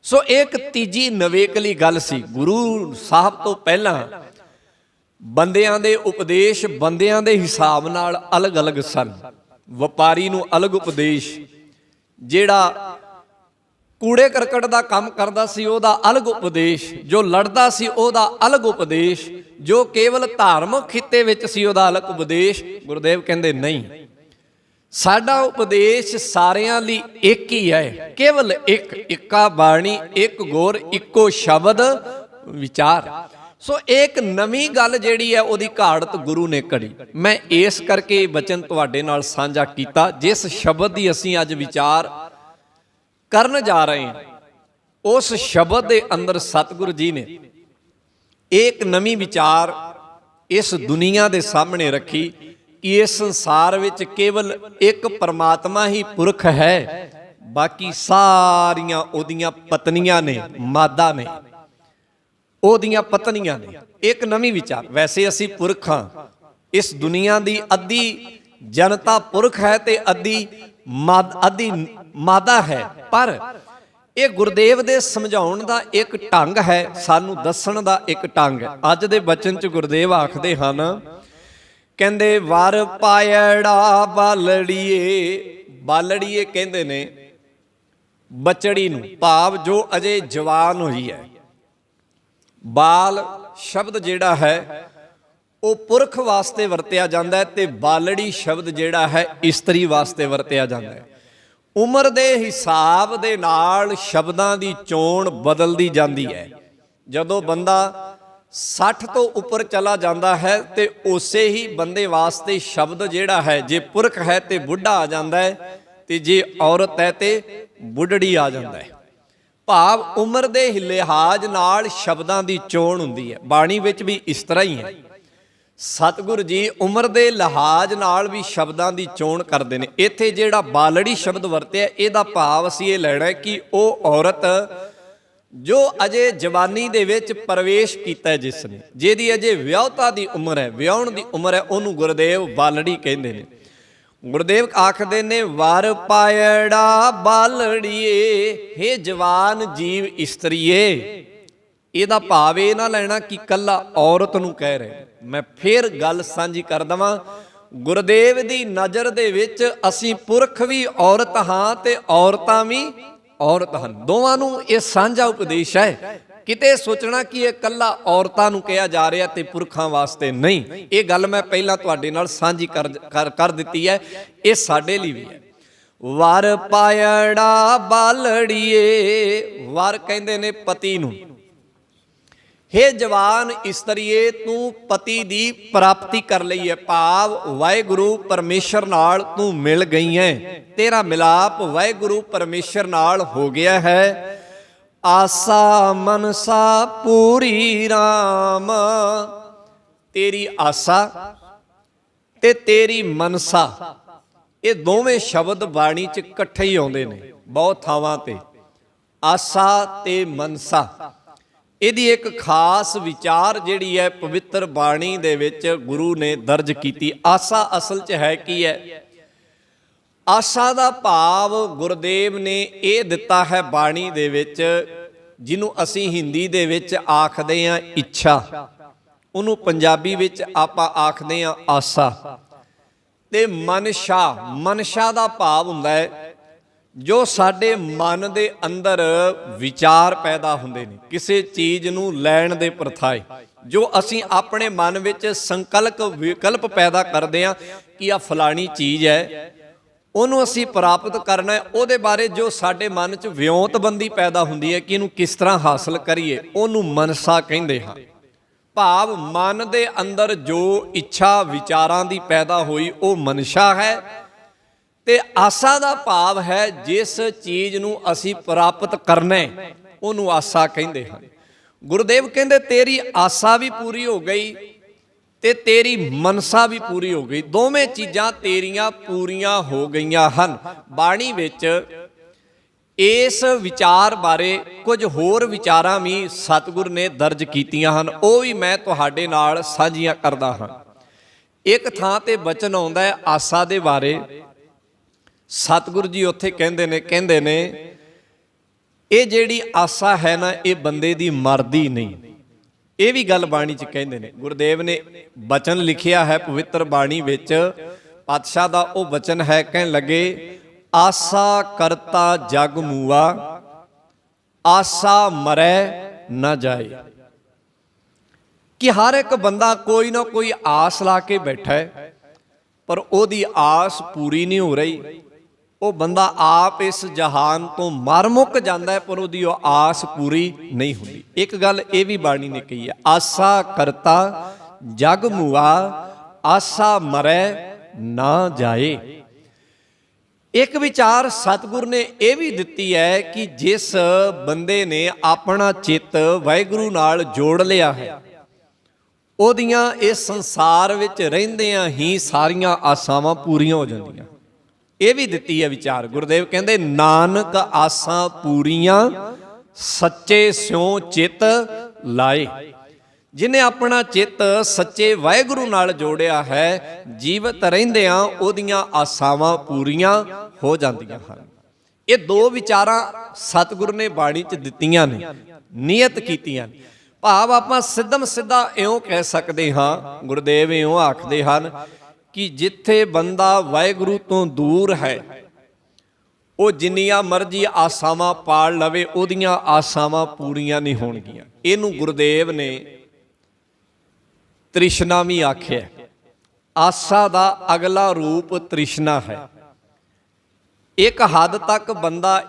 ਸੋ ਇੱਕ ਤੀਜੀ ਨਵੇਕਲੀ ਗੱਲ ਸੀ। ਗੁਰੂ ਸਾਹਿਬ ਤੋਂ ਪਹਿਲਾਂ ਬੰਦਿਆਂ ਦੇ ਉਪਦੇਸ਼ ਬੰਦਿਆਂ ਦੇ ਹਿਸਾਬ ਨਾਲ ਅਲੱਗ-ਅਲੱਗ ਸਨ। ਵਪਾਰੀ ਨੂੰ ਅਲੱਗ ਉਪਦੇਸ਼, ਜਿਹੜਾ ਕੂੜੇ ਕਰਕਟ ਦਾ ਕੰਮ ਕਰਦਾ ਸੀ ਉਹਦਾ ਅਲੱਗ ਉਪਦੇਸ਼, ਜੋ ਲੜਦਾ ਸੀ ਉਹਦਾ ਅਲੱਗ ਉਪਦੇਸ਼, ਜੋ ਕੇਵਲ ਧਾਰਮਿਕ ਖਿੱਤੇ ਵਿੱਚ ਸੀ ਉਹਦਾ ਅਲੱਗ ਉਪਦੇਸ਼। ਗੁਰਦੇਵ ਕਹਿੰਦੇ ਨਹੀਂ, ਸਾਡਾ ਉਪਦੇਸ਼ ਸਾਰਿਆਂ ਲਈ ਇੱਕ ਹੀ ਹੈ, ਕੇਵਲ ਇੱਕ, ਇੱਕਾ ਬਾਣੀ, ਇੱਕ ਗੁਰ, ਇੱਕੋ ਸ਼ਬਦ ਵਿਚਾਰ। ਸੋ ਇੱਕ ਨਵੀਂ ਗੱਲ ਜਿਹੜੀ ਹੈ ਉਹਦੀ ਘਾੜਤ ਗੁਰੂ ਨੇ ਕਰੀ। ਮੈਂ ਇਸ ਕਰਕੇ ਇਹ ਬਚਨ ਤੁਹਾਡੇ ਨਾਲ ਸਾਂਝਾ ਕੀਤਾ। ਜਿਸ ਸ਼ਬਦ ਦੀ ਅਸੀਂ ਅੱਜ ਵਿਚਾਰ ਕਰਨ ਜਾ ਰਹੇ ਹਾਂ, ਉਸ ਸ਼ਬਦ ਦੇ ਅੰਦਰ ਸਤਿਗੁਰੂ ਜੀ ਨੇ ਇੱਕ ਨਵੀਂ ਵਿਚਾਰ ਇਸ ਦੁਨੀਆ ਦੇ ਸਾਹਮਣੇ ਰੱਖੀ ਕਿ ਇਸ ਸੰਸਾਰ ਵਿੱਚ ਕੇਵਲ ਇੱਕ ਪਰਮਾਤਮਾ ਹੀ ਪੁਰਖ ਹੈ, ਬਾਕੀ ਸਾਰੀਆਂ ਉਹਦੀਆਂ ਪਤਨੀਆਂ ਨੇ, ਮਾਦਾ ਨੇ, ਉਹਦੀਆਂ ਪਤਨੀਆਂ ਨੇ। ਇੱਕ ਨਵੀਂ ਵਿਚਾਰ। ਵੈਸੇ ਅਸੀਂ ਪੁਰਖ ਹਾਂ, ਇਸ ਦੁਨੀਆ ਦੀ ਅੱਧੀ ਜਨਤਾ ਪੁਰਖ ਹੈ ਤੇ ਅੱਧੀ ਮਾਦਾ ਹੈ, ਪਰ ਇਹ ਗੁਰਦੇਵ ਦੇ ਸਮਝਾਉਣ ਦਾ ਇੱਕ ਢੰਗ ਹੈ, ਸਾਨੂੰ ਦੱਸਣ ਦਾ ਇੱਕ ਢੰਗ ਹੈ। ਅੱਜ ਦੇ ਬਚਨ 'ਚ ਗੁਰਦੇਵ ਆਖਦੇ ਹਨ ਕਹਿੰਦੇ ਵਰ ਪਾਇੜਾ ਬਾਲੜੀਏ। ਬਾਲੜੀਏ ਕਹਿੰਦੇ ਨੇ ਬਚੜੀ ਨੂੰ, ਭਾਵ ਜੋ ਅਜੇ ਜਵਾਨ ਹੋਈ ਹੈ। ਬਾਲ ਸ਼ਬਦ ਜਿਹੜਾ ਹੈ ਉਹ ਪੁਰਖ ਵਾਸਤੇ ਵਰਤਿਆ ਜਾਂਦਾ ਹੈ ਤੇ ਬਾਲੜੀ ਸ਼ਬਦ ਜਿਹੜਾ ਹੈ ਇਸਤਰੀ ਵਾਸਤੇ ਵਰਤਿਆ ਜਾਂਦਾ ਹੈ। ਉਮਰ ਦੇ ਹਿਸਾਬ ਦੇ ਨਾਲ ਸ਼ਬਦਾਂ ਦੀ ਚੋਣ ਬਦਲਦੀ ਜਾਂਦੀ ਹੈ। ਜਦੋਂ ਬੰਦਾ 60 ਤੋਂ ਉੱਪਰ ਚਲਾ ਜਾਂਦਾ ਹੈ ਤੇ ਉਸੇ ਹੀ ਬੰਦੇ ਵਾਸਤੇ ਸ਼ਬਦ ਜਿਹੜਾ ਹੈ, ਜੇ ਪੁਰਖ ਹੈ ਤੇ ਬੁੱਢਾ ਆ ਜਾਂਦਾ ਹੈ ਤੇ ਜੇ ਔਰਤ ਹੈ ਤੇ ਬੁੱਢੜੀ ਆ ਜਾਂਦਾ ਹੈ। ਭਾਵ ਉਮਰ ਦੇ ਲਿਹਾਜ਼ ਨਾਲ ਸ਼ਬਦਾਂ ਦੀ ਚੋਣ ਹੁੰਦੀ ਹੈ। ਬਾਣੀ ਵਿੱਚ ਵੀ ਇਸ ਤਰ੍ਹਾਂ ਹੀ ਹੈ। ਸਤਿਗੁਰ ਜੀ ਉਮਰ ਦੇ ਲਿਹਾਜ਼ ਨਾਲ ਵੀ ਸ਼ਬਦਾਂ ਦੀ ਚੋਣ ਕਰਦੇ ਨੇ। ਇੱਥੇ ਜਿਹੜਾ ਬਾਲੜੀ ਸ਼ਬਦ ਵਰਤਿਆ, ਇਹਦਾ ਭਾਵ ਅਸੀਂ ਇਹ ਲੈਣਾ ਕਿ ਉਹ ਔਰਤ ਜੋ ਅਜੇ ਜਵਾਨੀ ਦੇ ਵਿੱਚ ਪ੍ਰਵੇਸ਼ ਕੀਤਾ, ਜਿਸ ਨੇ, ਜਿਹਦੀ ਅਜੇ ਵਿਆਹੁਤਾ ਦੀ ਉਮਰ ਹੈ, ਵਿਆਹੁਣ ਦੀ ਉਮਰ ਹੈ, ਉਹਨੂੰ ਗੁਰਦੇਵ ਬਾਲੜੀ ਕਹਿੰਦੇ ਨੇ। ਗੁਰਦੇਵ ਆਖਦੇ ਨੇ ਵਰ ਪਾਇੜਾ ਬਾਲੜੀਏ, ਹੇ ਜਵਾਨ ਜੀਵ ਇਸਤਰੀਏ। ਇਹਦਾ ਭਾਵ ਇਹ ਨਾ ਲੈਣਾ ਕਿ ਕੱਲਾ ਔਰਤ ਨੂੰ ਕਹਿ ਰਹੇ। ਮੈਂ ਫੇਰ ਗੱਲ ਸਾਂਝੀ ਕਰ ਦਵਾਂ, ਗੁਰਦੇਵ ਦੀ ਨਜ਼ਰ ਦੇ ਵਿੱਚ ਅਸੀਂ ਪੁਰਖ ਵੀ ਔਰਤ ਹਾਂ ਤੇ ਔਰਤਾਂ ਵੀ ਔਰਤ ਹਨ। ਦੋਵਾਂ ਨੂੰ ਇਹ ਸਾਂਝਾ ਉਪਦੇਸ਼ ਹੈ। ਕਿਤੇ ਸੋਚਣਾ ਕਿ ਇਹ ਕੱਲਾ ਔਰਤਾਂ ਨੂੰ ਕਿਹਾ ਜਾ ਰਿਹਾ ਤੇ ਪੁਰਖਾਂ ਵਾਸਤੇ ਨਹੀਂ। ਇਹ ਗੱਲ ਮੈਂ ਪਹਿਲਾਂ ਤੁਹਾਡੇ ਨਾਲ ਸਾਂਝੀ ਕਰ ਦਿੱਤੀ ਹੈ। ਇਹ ਸਾਡੇ ਲਈ ਵੀ ਹੈ। ਵਰ ਪਾਇੜਾ ਬਾਲੜੀਏ, ਵਰ ਕਹਿੰਦੇ ਨੇ ਪਤੀ ਨੂੰ। ਹੇ ਜਵਾਨ ਇਸਤਰੀਏ, ਤੂੰ ਪਤੀ ਦੀ ਪ੍ਰਾਪਤੀ ਕਰ ਲਈ ਹੈ, ਭਾਵ ਵਾਹਿਗੁਰੂ ਪਰਮੇਸ਼ਰ ਨਾਲ ਤੂੰ ਮਿਲ ਗਈ ਹੈ। ਤੇਰਾ ਮਿਲਾਪ ਵਾਹਿਗੁਰੂ ਪਰਮੇਸ਼ਰ ਨਾਲ ਹੋ ਗਿਆ ਹੈ। ਆਸਾ ਮਨਸਾ ਪੂਰੀ ਰਾਮ, ਤੇਰੀ ਆਸਾ ਤੇ ਤੇਰੀ ਮਨਸਾ, ਇਹ ਦੋਵੇਂ ਸ਼ਬਦ ਬਾਣੀ 'ਚ ਇਕੱਠੇ ਹੀ ਆਉਂਦੇ ਨੇ ਬਹੁਤ ਥਾਵਾਂ ਤੇ। ਆਸਾ ਤੇ ਮਨਸਾ, ਇਹਦੀ ਇੱਕ ਖਾਸ ਵਿਚਾਰ ਜਿਹੜੀ ਹੈ ਪਵਿੱਤਰ ਬਾਣੀ ਦੇ ਵਿੱਚ ਗੁਰੂ ਨੇ ਦਰਜ ਕੀਤੀ। ਆਸਾ ਅਸਲ 'ਚ ਹੈ ਕੀ ਹੈ? ਆਸਾ ਦਾ ਭਾਵ ਗੁਰਦੇਵ ਨੇ ਇਹ ਦਿੱਤਾ ਹੈ ਬਾਣੀ ਦੇ ਵਿੱਚ, ਜਿਹਨੂੰ ਅਸੀਂ ਹਿੰਦੀ ਦੇ ਵਿੱਚ ਆਖਦੇ ਹਾਂ ਇੱਛਾ, ਉਹਨੂੰ ਪੰਜਾਬੀ ਵਿੱਚ ਆਪਾਂ ਆਖਦੇ ਹਾਂ ਆਸਾ। ਤੇ ਮਨਸ਼ਾ, ਮਨਸ਼ਾ ਦਾ ਭਾਵ ਹੁੰਦਾ ਹੈ ਜੋ ਸਾਡੇ ਮਨ ਦੇ ਅੰਦਰ ਵਿਚਾਰ ਪੈਦਾ ਹੁੰਦੇ ਨੇ ਕਿਸੇ ਚੀਜ਼ ਨੂੰ ਲੈਣ ਦੇ ਪ੍ਰਥਾਏ, ਜੋ ਅਸੀਂ ਆਪਣੇ ਮਨ ਵਿੱਚ ਵਿਕਲਪ ਪੈਦਾ ਕਰਦੇ ਹਾਂ ਕਿ ਆ ਫਲਾਣੀ ਚੀਜ਼ ਹੈ, ਉਹਨੂੰ ਅਸੀਂ ਪ੍ਰਾਪਤ ਕਰਨਾ ਹੈ। ਉਹਦੇ ਬਾਰੇ ਜੋ ਸਾਡੇ ਮਨ 'ਚ ਵਿਉਂਤਬੰਦੀ ਪੈਦਾ ਹੁੰਦੀ ਹੈ ਕਿ ਇਹਨੂੰ ਕਿਸ ਤਰ੍ਹਾਂ ਹਾਸਲ ਕਰੀਏ, ਉਹਨੂੰ ਮਨਸਾ ਕਹਿੰਦੇ ਹਾਂ। ਭਾਵ ਮਨ ਦੇ ਅੰਦਰ ਜੋ ਇੱਛਾ ਵਿਚਾਰਾਂ ਦੀ ਪੈਦਾ ਹੋਈ ਉਹ ਮਨਸ਼ਾ ਹੈ। ਤੇ ਆਸਾ ਦਾ ਭਾਵ ਹੈ ਜਿਸ ਚੀਜ਼ ਨੂੰ ਅਸੀਂ ਪ੍ਰਾਪਤ ਕਰਨਾ ਹੈ, ਉਹਨੂੰ ਆਸਾ ਕਹਿੰਦੇ ਹਨ। ਗੁਰਦੇਵ ਕਹਿੰਦੇ ਤੇਰੀ ਆਸਾ ਵੀ ਪੂਰੀ ਹੋ ਗਈ ਤੇ ਤੇਰੀ ਮਨਸਾ ਵੀ ਪੂਰੀ ਹੋ ਗਈ। ਦੋਵੇਂ ਚੀਜ਼ਾਂ ਤੇਰੀਆਂ ਪੂਰੀਆਂ ਹੋ ਗਈਆਂ ਹਨ। ਬਾਣੀ ਵਿੱਚ ਇਸ ਵਿਚਾਰ ਬਾਰੇ ਕੁਝ ਹੋਰ ਵਿਚਾਰਾਂ ਵੀ ਸਤਿਗੁਰ ਨੇ ਦਰਜ ਕੀਤੀਆਂ ਹਨ, ਉਹ ਵੀ ਮੈਂ ਤੁਹਾਡੇ ਨਾਲ ਸਾਂਝੀਆਂ ਕਰਦਾ ਹਾਂ। ਇੱਕ ਥਾਂ ਤੇ ਬਚਨ ਆਉਂਦਾ ਹੈ ਆਸਾ ਦੇ ਬਾਰੇ। ਸਤਿਗੁਰ ਜੀ ਉੱਥੇ ਕਹਿੰਦੇ ਨੇ ਇਹ ਜਿਹੜੀ ਆਸਾ ਹੈ ਨਾ, ਇਹ ਬੰਦੇ ਦੀ ਮਰਦੀ ਨਹੀਂ। ਇਹ ਵੀ ਗੱਲ ਬਾਣੀ 'ਚ ਕਹਿੰਦੇ ਨੇ। ਗੁਰਦੇਵ ਨੇ ਬਚਨ ਲਿਖਿਆ ਹੈ ਪਵਿੱਤਰ ਬਾਣੀ ਵਿੱਚ, ਪਾਤਸ਼ਾਹ ਦਾ ਉਹ ਬਚਨ ਹੈ, ਕਹਿਣ ਲੱਗੇ ਆਸਾ ਕਰਤਾ ਜਗ ਮੂਆ, ਆਸਾ ਮਰੈ ਨਾ ਜਾਏ। ਕਿ ਹਰ ਇੱਕ ਬੰਦਾ ਕੋਈ ਨਾ ਕੋਈ ਆਸ ਲਾ ਕੇ ਬੈਠਾ ਹੈ, ਪਰ ਉਹਦੀ ਆਸ ਪੂਰੀ ਨਹੀਂ ਹੋ ਰਹੀ। ਉਹ ਬੰਦਾ ਆਪ ਇਸ ਜਹਾਨ ਤੋਂ ਮਰ ਮੁੱਕ ਜਾਂਦਾ ਹੈ, ਪਰ ਉਹਦੀ ਉਹ ਆਸ ਪੂਰੀ ਨਹੀਂ ਹੁੰਦੀ। ਇੱਕ ਗੱਲ ਇਹ ਵੀ ਬਾਣੀ ਨੇ ਕਹੀ ਹੈ, ਆਸਾ ਕਰਤਾ ਜਗ ਮੂਆ, ਆਸਾ ਮਰੈ ਨਾ ਜਾਏ। ਇੱਕ ਵਿਚਾਰ ਸਤਿਗੁਰ ਨੇ ਇਹ ਵੀ ਦਿੱਤੀ ਹੈ ਕਿ ਜਿਸ ਬੰਦੇ ਨੇ ਆਪਣਾ ਚਿੱਤ ਵਾਹਿਗੁਰੂ ਨਾਲ ਜੋੜ ਲਿਆ ਹੈ, ਉਹਦੀਆਂ ਇਸ ਸੰਸਾਰ ਵਿੱਚ ਰਹਿੰਦਿਆਂ ਹੀ ਸਾਰੀਆਂ ਆਸਾਵਾਂ ਪੂਰੀਆਂ ਹੋ ਜਾਂਦੀਆਂ। ਇਹ ਵੀ ਦਿੱਤੀ ਹੈ ਵਿਚਾਰ। ਗੁਰਦੇਵ ਕਹਿੰਦੇ ਨਾਨਕ ਆਸਾਂ ਪੂਰੀਆਂ, ਸੱਚੇ ਸਿਉ ਚਿੱਤ ਲਾਏ। ਜਿਹਨੇ ਆਪਣਾ ਚਿੱਤ ਸੱਚੇ ਵਾਹਿਗੁਰੂ ਨਾਲ ਜੋੜਿਆ ਹੈ, ਜੀਵਤ ਰਹਿੰਦਿਆਂ ਉਹਦੀਆਂ ਆਸਾਵਾਂ ਪੂਰੀਆਂ ਹੋ ਜਾਂਦੀਆਂ ਹਨ। ਇਹ ਦੋ ਵਿਚਾਰਾਂ ਸਤਿਗੁਰ ਨੇ ਬਾਣੀ 'ਚ ਦਿੱਤੀਆਂ ਨੇ, ਨਿਯਤ ਕੀਤੀਆਂ। ਭਾਵ ਆਪਾਂ ਸਿੱਧਮ ਸਿੱਧਾ ਇਉਂ ਕਹਿ ਸਕਦੇ ਹਾਂ, ਗੁਰਦੇਵ ਇਉਂ ਆਖਦੇ ਹਨ ਕਿ ਜਿੱਥੇ ਬੰਦਾ ਵਾਹਿਗੁਰੂ ਤੋਂ ਦੂਰ ਹੈ, ਉਹ ਜਿੰਨੀਆਂ ਮਰਜ਼ੀ ਆਸਾਵਾਂ ਪਾਲ ਲਵੇ, ਉਹਦੀਆਂ ਆਸਾਵਾਂ ਪੂਰੀਆਂ ਨਹੀਂ ਹੋਣਗੀਆਂ। ਇਹਨੂੰ ਗੁਰਦੇਵ ਨੇ ਤ੍ਰਿਸ਼ਨਾ ਵੀ ਆਖਿਆ। ਆਸਾ ਦਾ ਅਗਲਾ ਰੂਪ ਤ੍ਰਿਸ਼ਨਾ ਹੈ। ਇੱਕ ਹੱਦ ਤੱਕ ਬੰਦਾ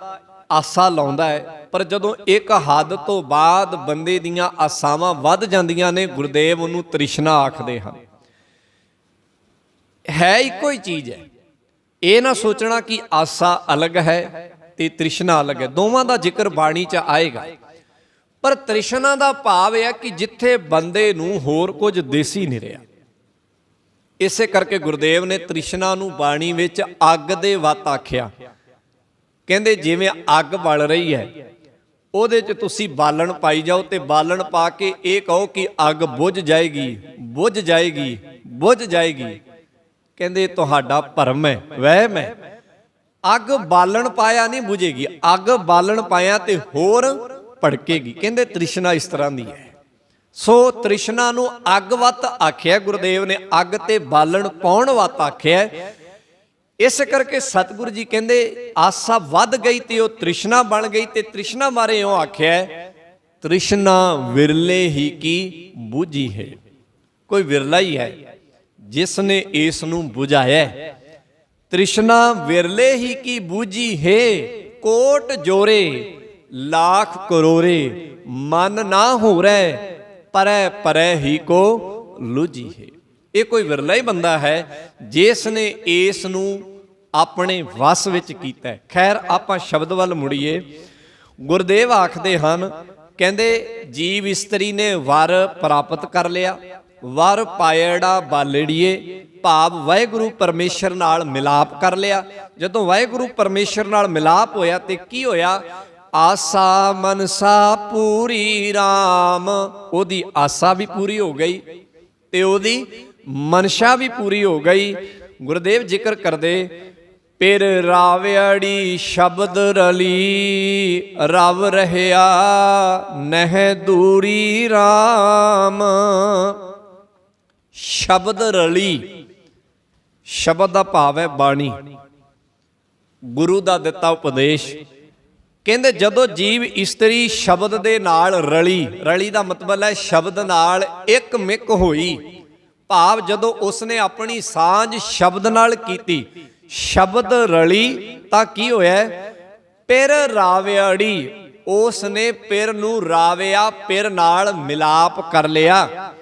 ਆਸਾ ਲਾਉਂਦਾ ਹੈ, ਪਰ ਜਦੋਂ ਇੱਕ ਹੱਦ ਤੋਂ ਬਾਅਦ ਬੰਦੇ ਦੀਆਂ ਆਸਾਵਾਂ ਵੱਧ ਜਾਂਦੀਆਂ ਨੇ, ਗੁਰਦੇਵ ਉਹਨੂੰ ਤ੍ਰਿਸ਼ਨਾ ਆਖਦੇ ਹਨ। ਹੈ ਇੱਕੋ ਹੀ ਚੀਜ਼ ਹੈ। ਇਹ ਨਾ ਸੋਚਣਾ ਕਿ ਆਸਾ ਅਲੱਗ ਹੈ ਤੇ ਤ੍ਰਿਸ਼ਨਾ ਅਲੱਗ ਹੈ, ਦੋਵਾਂ ਦਾ ਜ਼ਿਕਰ ਬਾਣੀ 'ਚ ਆਏਗਾ। ਪਰ ਤ੍ਰਿਸ਼ਨਾ ਦਾ ਭਾਵ ਇਹ ਹੈ ਕਿ ਜਿੱਥੇ ਬੰਦੇ ਨੂੰ ਹੋਰ ਕੁਝ ਦਿਸ ਹੀ ਨਹੀਂ ਰਿਹਾ। ਇਸੇ ਕਰਕੇ ਗੁਰਦੇਵ ਨੇ ਤ੍ਰਿਸ਼ਨਾ ਨੂੰ ਬਾਣੀ ਵਿੱਚ ਅੱਗ ਦੇ ਵੱਤ ਆਖਿਆ। ਕਹਿੰਦੇ ਜਿਵੇਂ ਅੱਗ ਬਲ ਰਹੀ ਹੈ, ਉਹਦੇ 'ਚ ਤੁਸੀਂ ਬਾਲਣ ਪਾਈ ਜਾਓ ਤੇ ਬਾਲਣ ਪਾ ਕੇ ਇਹ ਕਹੋ ਕਿ ਅੱਗ ਬੁਝ ਜਾਏਗੀ, ਬੁਝ ਜਾਏਗੀ, ਬੁਝ ਜਾਏਗੀ। ਕਹਿੰਦੇ ਤੁਹਾਡਾ ਭਰਮ ਹੈ, ਵਹਿਮ ਹੈ। ਅੱਗ ਬਾਲਣ ਪਾਇਆ ਨਹੀਂ ਬੁਝੇਗੀ, ਅੱਗ ਬਾਲਣ ਪਾਇਆ ਤੇ ਹੋਰ ਭੜਕੇਗੀ। ਕਹਿੰਦੇ ਤ੍ਰਿਸ਼ਨਾ ਇਸ ਤਰ੍ਹਾਂ ਦੀ ਹੈ। ਸੋ ਤ੍ਰਿਸ਼ਨਾ ਨੂੰ ਅੱਗ ਵੱਤ ਆਖਿਆ ਗੁਰਦੇਵ ਨੇ, ਅੱਗ ਤੇ ਬਾਲਣ ਪਾਉਣ ਵੱਤ ਆਖਿਆ। ਇਸ ਕਰਕੇ ਸਤਿਗੁਰੂ ਜੀ ਕਹਿੰਦੇ ਆਸਾ ਵੱਧ ਗਈ ਤੇ ਉਹ ਤ੍ਰਿਸ਼ਨਾ ਬਣ ਗਈ। ਤੇ ਤ੍ਰਿਸ਼ਨਾ ਬਾਰੇ ਇਉਂ ਆਖਿਆ, ਤ੍ਰਿਸ਼ਨਾ ਵਿਰਲੇ ਹੀ ਕੀ ਬੁਝੀ ਹੈ। ਕੋਈ ਵਿਰਲਾ ਹੀ ਹੈ ਜਿਸ ਨੇ ਇਸ ਨੂੰ ਬੁਝਾਇਆ। ਤ੍ਰਿਸ਼ਨਾ ਵਿਰਲੇ ਹੀ ਕੀ ਬੂਝੀ ਹੈ, ਕੋਟ ਜੋਰੇ ਲੱਖ ਕਰੋਰੇ ਮਨ ਨਾ ਹੋ ਰਹਿ, ਪਰੈ ਪਰੈ ਹੀ ਕੋ ਲੁਝੀ ਹੈ। ਇਹ ਕੋਈ ਵਿਰਲਾ ਹੀ ਬੰਦਾ ਹੈ ਜਿਸ ਨੇ ਇਸ ਨੂੰ ਆਪਣੇ ਵਸ ਵਿੱਚ ਕੀਤਾ ਹੈ। ਖੈਰ ਆਪਾਂ ਸ਼ਬਦ ਵੱਲ ਮੁੜੀਏ। ਗੁਰਦੇਵ ਆਖਦੇ ਹਨ, ਕਹਿੰਦੇ ਜੀਵ ਇਸਤਰੀ ਨੇ ਵਰ ਪ੍ਰਾਪਤ ਕਰ ਲਿਆ, ਵਰ ਪਾਇੜਾ ਬਾਲੜੀਏ, ਭਾਵ ਵਾਹਿਗੁਰੂ ਪਰਮੇਸ਼ਰ ਨਾਲ ਮਿਲਾਪ ਕਰ ਲਿਆ। ਜਦੋਂ ਵਾਹਿਗੁਰੂ ਪਰਮੇਸ਼ਰ ਨਾਲ ਮਿਲਾਪ ਹੋਇਆ ਤੇ ਕੀ ਹੋਇਆ? ਆਸਾ ਮਨਸਾ ਪੂਰੀ ਰਾਮ, ਉਹਦੀ ਆਸਾ ਵੀ ਪੂਰੀ ਹੋ ਗਈ ਤੇ ਉਹਦੀ ਮਨਸ਼ਾ ਵੀ ਪੂਰੀ ਹੋ ਗਈ। ਗੁਰਦੇਵ ਜ਼ਿਕਰ ਕਰਦੇ, ਪਿਰ ਰਾਵੜੀ ਸ਼ਬਦ ਰਲੀ, ਰਵ ਰਹਿਆ ਨਹਿ ਦੂਰੀ ਰਾਮ। ਸ਼ਬਦ ਰਲੀ, ਸ਼ਬਦ ਦਾ ਭਾਵ ਹੈ ਬਾਣੀ, ਗੁਰੂ ਦਾ ਦਿੱਤਾ ਉਪਦੇਸ਼। ਕਹਿੰਦੇ ਜਦੋਂ ਜੀਵ ਇਸਤਰੀ ਸ਼ਬਦ ਦੇ ਨਾਲ ਰਲੀ, ਰਲੀ ਦਾ ਮਤਲਬ ਹੈ ਸ਼ਬਦ ਨਾਲ ਇੱਕ ਮਿਕ ਹੋਈ, ਭਾਵ ਜਦੋਂ ਉਸਨੇ ਆਪਣੀ ਸਾਂਝ ਸ਼ਬਦ ਨਾਲ ਕੀਤੀ, ਸ਼ਬਦ ਰਲੀ ਤਾਂ ਕੀ ਹੋਇਆ? ਪਿਰ ਰਾਵੜੀ, ਉਸ ਨੇ ਪਿਰ ਨੂੰ ਰਾਵਿਆ, ਪਿਰ ਨਾਲ ਮਿਲਾਪ ਕਰ ਲਿਆ।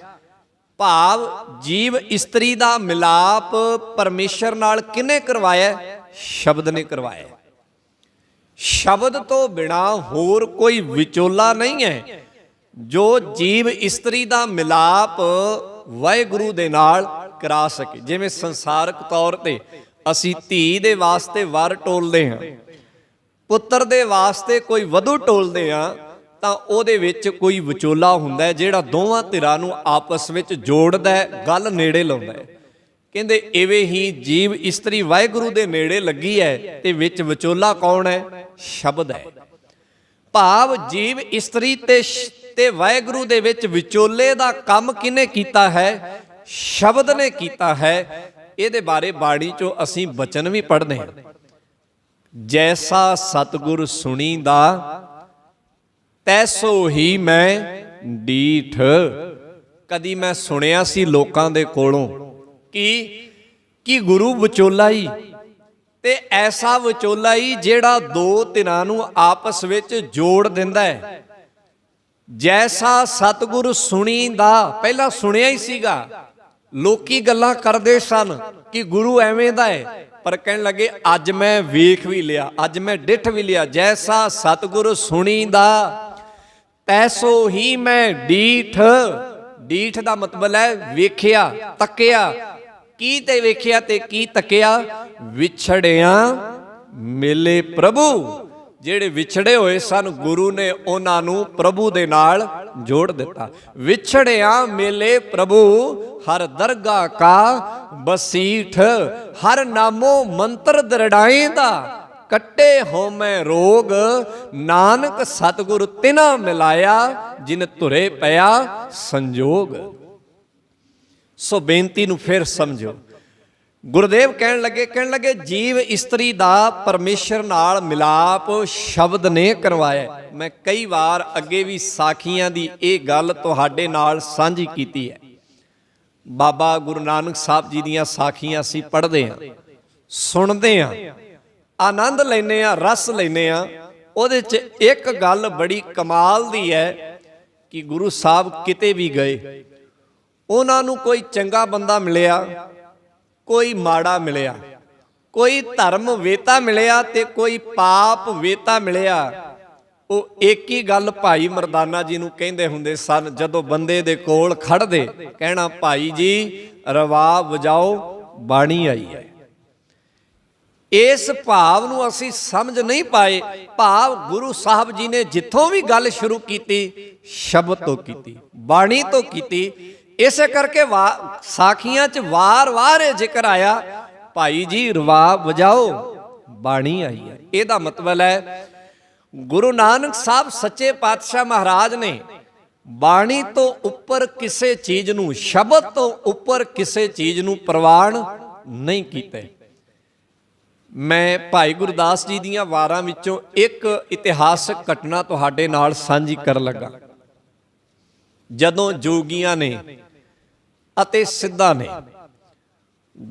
ਭਾਵ ਜੀਵ ਇਸਤਰੀ ਦਾ ਮਿਲਾਪ ਪਰਮੇਸ਼ਰ ਨਾਲ ਕਿਹਨੇ ਕਰਵਾਇਆ? ਸ਼ਬਦ ਨੇ ਕਰਵਾਇਆ। ਸ਼ਬਦ ਤੋਂ ਬਿਨਾ ਹੋਰ ਕੋਈ ਵਿਚੋਲਾ ਨਹੀਂ ਹੈ ਜੋ ਜੀਵ ਇਸਤਰੀ ਦਾ ਮਿਲਾਪ ਵਾਹਿਗੁਰੂ ਦੇ ਨਾਲ ਕਰਾ ਸਕੇ। ਜਿਵੇਂ ਸੰਸਾਰਕ ਤੌਰ ਤੇ ਅਸੀਂ ਧੀ ਦੇ ਵਾਸਤੇ ਵਰ ਟੋਲਦੇ ਹਾਂ, ਪੁੱਤਰ ਦੇ ਵਾਸਤੇ ਕੋਈ ਵਧੂ ਟੋਲਦੇ ਹਾਂ, ਤਾਂ ਉਹਦੇ ਵਿੱਚ ਕੋਈ ਵਿਚੋਲਾ ਹੁੰਦਾ ਜਿਹੜਾ ਦੋਵਾਂ ਧਿਰਾਂ ਨੂੰ ਆਪਸ ਵਿੱਚ ਜੋੜਦਾ, ਗੱਲ ਨੇੜੇ ਲਾਉਂਦਾ ਹੈ। ਕਹਿੰਦੇ ਇਵੇਂ ਹੀ ਜੀਵ ਇਸਤਰੀ ਵਾਹਿਗੁਰੂ ਦੇ ਨੇੜੇ ਲੱਗੀ ਹੈ ਤੇ ਵਿੱਚ ਵਿਚੋਲਾ ਕੌਣ ਹੈ? ਸ਼ਬਦ ਹੈ। ਭਾਵ ਜੀਵ ਇਸਤਰੀ ਤੇ ਵਾਹਿਗੁਰੂ ਦੇ ਵਿੱਚ ਵਿਚੋਲੇ ਦਾ ਕੰਮ ਕਿਹਨੇ ਕੀਤਾ ਹੈ? ਸ਼ਬਦ ਨੇ ਕੀਤਾ ਹੈ। ਇਹਦੇ ਬਾਰੇ ਬਾਣੀ ਚੋਂ ਅਸੀਂ ਬਚਨ ਵੀ ਪੜ੍ਹਦੇ ਹਾਂ, ਜੈਸਾ ਸਤਿਗੁਰ ਸੁਣੀਂਦਾ ਤੈਸੋ ਹੀ ਮੈਂ ਡੀਠ। ਕਦੀ ਮੈਂ ਸੁਣਿਆ ਸੀ ਲੋਕਾਂ ਦੇ ਕੋਲੋਂ ਕਿ ਗੁਰੂ ਵਿਚੋਲਾ ਹੀ, ਤੇ ਐਸਾ ਵਿਚੋਲਾ ਹੀ ਜਿਹੜਾ ਦੋ ਧਿਰਾਂ ਨੂੰ ਆਪਸ ਵਿੱਚ ਜੋੜ ਦਿੰਦਾ ਹੈ। ਜੈਸਾ ਸਤਿਗੁਰ ਸੁਣੀਂਦਾ, ਪਹਿਲਾਂ ਸੁਣਿਆ ਹੀ ਸੀਗਾ, ਲੋਕੀ ਗੱਲਾਂ ਕਰਦੇ ਸਨ ਕਿ ਗੁਰੂ ਐਵੇਂ ਦਾ ਹੈ, ਪਰ ਕਹਿਣ ਲੱਗੇ ਅੱਜ ਮੈਂ ਵੇਖ ਵੀ ਲਿਆ, ਅੱਜ ਮੈਂ ਡਿੱਠ ਵੀ ਲਿਆ। ਜੈਸਾ ਸਤਿਗੁਰ ਸੁਣੀਂਦਾ ਤੈਸੋ ਹੀ ਮੈਂ ਡੀਠ। ਡੀਠ ਦਾ ਮਤਲਬ ਹੈ ਵੇਖਿਆ, ਤੱਕਿਆ। ਕੀ ਤੇ ਵੇਖਿਆ ਤੇ ਕੀ ਤੱਕਿਆ? ਵਿਛੜਿਆ ਮਿਲੇ ਪ੍ਰਭੂ। ਜਿਹੜੇ ਵਿਛੜੇ ਹੋਏ ਸਨ, ਗੁਰੂ ਨੇ ਉਹਨਾਂ ਨੂੰ ਪ੍ਰਭੂ ਦੇ ਨਾਲ ਜੋੜ ਦਿੱਤਾ। ਵਿਛੜਿਆ ਮਿਲੇ ਪ੍ਰਭੂ, ਹਰ ਦਰਗਾਹ ਕਾ ਬਸੀਠ। ਹਰ ਨਾਮੋ ਮੰਤਰ ਦਰੜਾਏ ਦਾ, ਕੱਟੇ ਹਉਮੈ ਰੋਗ, ਨਾਨਕ ਸਤਿਗੁਰ ਤਿਨਾ ਮਿਲਾਇਆ, ਜਿਨ ਧੁਰੇ ਪਿਆ ਸੰਜੋਗ। ਸੋ ਬੇਨਤੀ ਨੂੰ ਫਿਰ ਸਮਝੋ। ਗੁਰਦੇਵ ਕਹਿਣ ਲੱਗੇ ਜੀਵ ਇਸਤਰੀ ਦਾ ਪਰਮੇਸ਼ਰ ਨਾਲ ਮਿਲਾਪ ਸ਼ਬਦ ਨੇ ਕਰਵਾਇਆ। ਮੈਂ ਕਈ ਵਾਰ ਅੱਗੇ ਵੀ ਸਾਖੀਆਂ ਦੀ ਇਹ ਗੱਲ ਤੁਹਾਡੇ ਨਾਲ ਸਾਂਝੀ ਕੀਤੀ ਹੈ। ਬਾਬਾ ਗੁਰੂ ਨਾਨਕ ਸਾਹਿਬ ਜੀ ਦੀਆਂ ਸਾਖੀਆਂ ਅਸੀਂ ਪੜ੍ਹਦੇ ਹਾਂ, ਸੁਣਦੇ ਹਾਂ, ਆਨੰਦ ਲੈਂਦੇ ਹਾਂ, ਰਸ ਲੈਂਦੇ ਹਾਂ। ਉਹਦੇ 'ਚ ਇੱਕ ਗੱਲ ਬੜੀ ਕਮਾਲ ਦੀ ਹੈ ਕਿ ਗੁਰੂ ਸਾਹਿਬ ਕਿਤੇ ਵੀ ਗਏ, ਉਹਨਾਂ ਨੂੰ ਕੋਈ ਚੰਗਾ ਬੰਦਾ ਮਿਲਿਆ, ਕੋਈ ਮਾੜਾ ਮਿਲਿਆ, ਕੋਈ ਧਰਮ ਵੇਤਾ ਮਿਲਿਆ ਤੇ ਕੋਈ ਪਾਪ ਵੇਤਾ ਮਿਲਿਆ, ਉਹ ਇੱਕ ਹੀ ਗੱਲ ਭਾਈ ਮਰਦਾਨਾ ਜੀ ਨੂੰ ਕਹਿੰਦੇ ਹੁੰਦੇ ਸਨ ਜਦੋਂ ਬੰਦੇ ਦੇ ਕੋਲ ਖੜਦੇ, ਕਹਿਣਾ ਭਾਈ ਜੀ ਰਵਾਬ ਵਜਾਓ, ਬਾਣੀ ਆਈ ਹੈ। ਇਸ ਭਾਵ ਨੂੰ ਅਸੀਂ ਸਮਝ ਨਹੀਂ ਪਾਏ। ਭਾਵ ਗੁਰੂ ਸਾਹਿਬ ਜੀ ਨੇ ਜਿੱਥੋਂ ਵੀ ਗੱਲ ਸ਼ੁਰੂ ਕੀਤੀ ਸ਼ਬਦ ਤੋਂ ਕੀਤੀ, ਬਾਣੀ ਤੋਂ ਕੀਤੀ। ਇਸੇ ਕਰਕੇ ਸਾਖੀਆਂ 'ਚ ਵਾਰ-ਵਾਰ ਇਹ ਜ਼ਿਕਰ ਆਇਆ, ਭਾਈ ਜੀ ਰਵਾਬ ਵਜਾਓ, ਬਾਣੀ ਆਈ ਹੈ। ਇਹਦਾ ਮਤਲਬ ਹੈ ਗੁਰੂ ਨਾਨਕ ਸਾਹਿਬ ਸੱਚੇ ਪਾਤਸ਼ਾਹ ਮਹਾਰਾਜ ਨੇ ਬਾਣੀ ਤੋਂ ਉੱਪਰ ਕਿਸੇ ਚੀਜ਼ ਨੂੰ, ਸ਼ਬਦ ਤੋਂ ਉੱਪਰ ਕਿਸੇ ਚੀਜ਼ ਨੂੰ ਪ੍ਰਵਾਨ ਨਹੀਂ ਕੀਤੇ। ਮੈਂ ਭਾਈ ਗੁਰਦਾਸ ਜੀ ਦੀਆਂ ਵਾਰਾਂ ਵਿੱਚੋਂ ਇੱਕ ਇਤਿਹਾਸਕ ਘਟਨਾ ਤੁਹਾਡੇ ਨਾਲ ਸਾਂਝੀ ਕਰਨ ਲੱਗਾ। ਜਦੋਂ ਜੋਗੀਆਂ ਨੇ ਅਤੇ ਸਿੱਧਾਂ ਨੇ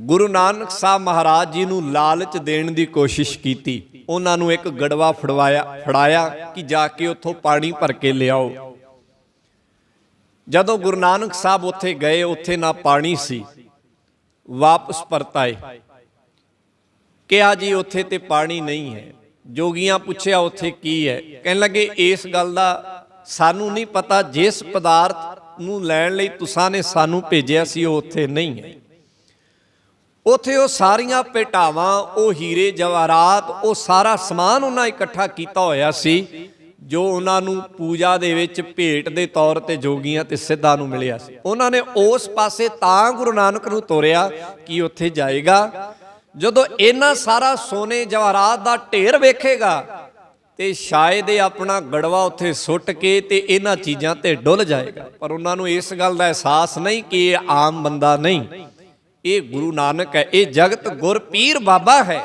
ਗੁਰੂ ਨਾਨਕ ਸਾਹਿਬ ਮਹਾਰਾਜ ਜੀ ਨੂੰ ਲਾਲਚ ਦੇਣ ਦੀ ਕੋਸ਼ਿਸ਼ ਕੀਤੀ, ਉਹਨਾਂ ਨੂੰ ਇੱਕ ਗੜਵਾ ਫੜਾਇਆ ਕਿ ਜਾ ਕੇ ਉੱਥੋਂ ਪਾਣੀ ਭਰ ਕੇ ਲਿਆਓ। ਜਦੋਂ ਗੁਰੂ ਨਾਨਕ ਸਾਹਿਬ ਉੱਥੇ ਗਏ, ਉੱਥੇ ਨਾ ਪਾਣੀ ਸੀ, ਵਾਪਸ ਪਰਤ ਆਏ। ਕਿਹਾ ਜੀ ਉੱਥੇ ਤੇ ਪਾਣੀ ਨਹੀਂ ਹੈ। ਜੋਗੀਆਂ ਪੁੱਛਿਆ ਉੱਥੇ ਕੀ ਹੈ? ਕਹਿਣ ਲੱਗੇ ਇਸ ਗੱਲ ਦਾ ਸਾਨੂੰ ਨਹੀਂ ਪਤਾ, ਜਿਸ ਪਦਾਰਥ ਨੂੰ ਲੈਣ ਲਈ ਤੁਸਾਂ ਨੇ ਸਾਨੂੰ ਭੇਜਿਆ ਸੀ ਉਹ ਉੱਥੇ ਨਹੀਂ ਹੈ। ਉੱਥੇ ਉਹ ਸਾਰੀਆਂ ਭੇਟਾਵਾਂ, ਉਹ ਹੀਰੇ ਜਵਾਹਰਾਤ, ਉਹ ਸਾਰਾ ਸਮਾਨ ਉਹਨਾਂ ਇਕੱਠਾ ਕੀਤਾ ਹੋਇਆ ਸੀ ਜੋ ਉਹਨਾਂ ਨੂੰ ਪੂਜਾ ਦੇ ਵਿੱਚ ਭੇਟ ਦੇ ਤੌਰ ਤੇ ਜੋਗੀਆਂ ਤੇ ਸਿੱਧਾਂ ਨੂੰ ਮਿਲਿਆ ਸੀ। ਉਹਨਾਂ ਨੇ ਉਸ ਪਾਸੇ ਤਾਂ ਗੁਰੂ ਨਾਨਕ ਨੂੰ ਤੋਰਿਆ ਕਿ ਉੱਥੇ ਜਾਏਗਾ, ਜਦੋਂ ਇਹਨਾਂ ਸਾਰਾ ਸੋਨੇ ਜਵਾਹਰਾਤ ਦਾ ਢੇਰ ਵੇਖੇਗਾ ਤੇ ਸ਼ਾਇਦ ਇਹ ਆਪਣਾ ਗੜਵਾ ਉੱਥੇ ਸੁੱਟ ਕੇ ਤੇ ਇਹਨਾਂ ਚੀਜ਼ਾਂ ਤੇ ਡੁੱਲ ਜਾਏਗਾ। ਪਰ ਉਹਨਾਂ ਨੂੰ ਇਸ ਗੱਲ ਦਾ ਅਹਿਸਾਸ ਨਹੀਂ ਕਿ ਇਹ ਆਮ ਬੰਦਾ ਨਹੀਂ, ਇਹ ਗੁਰੂ ਨਾਨਕ ਹੈ, ਇਹ ਜਗਤ ਗੁਰ ਪੀਰ ਬਾਬਾ ਹੈ।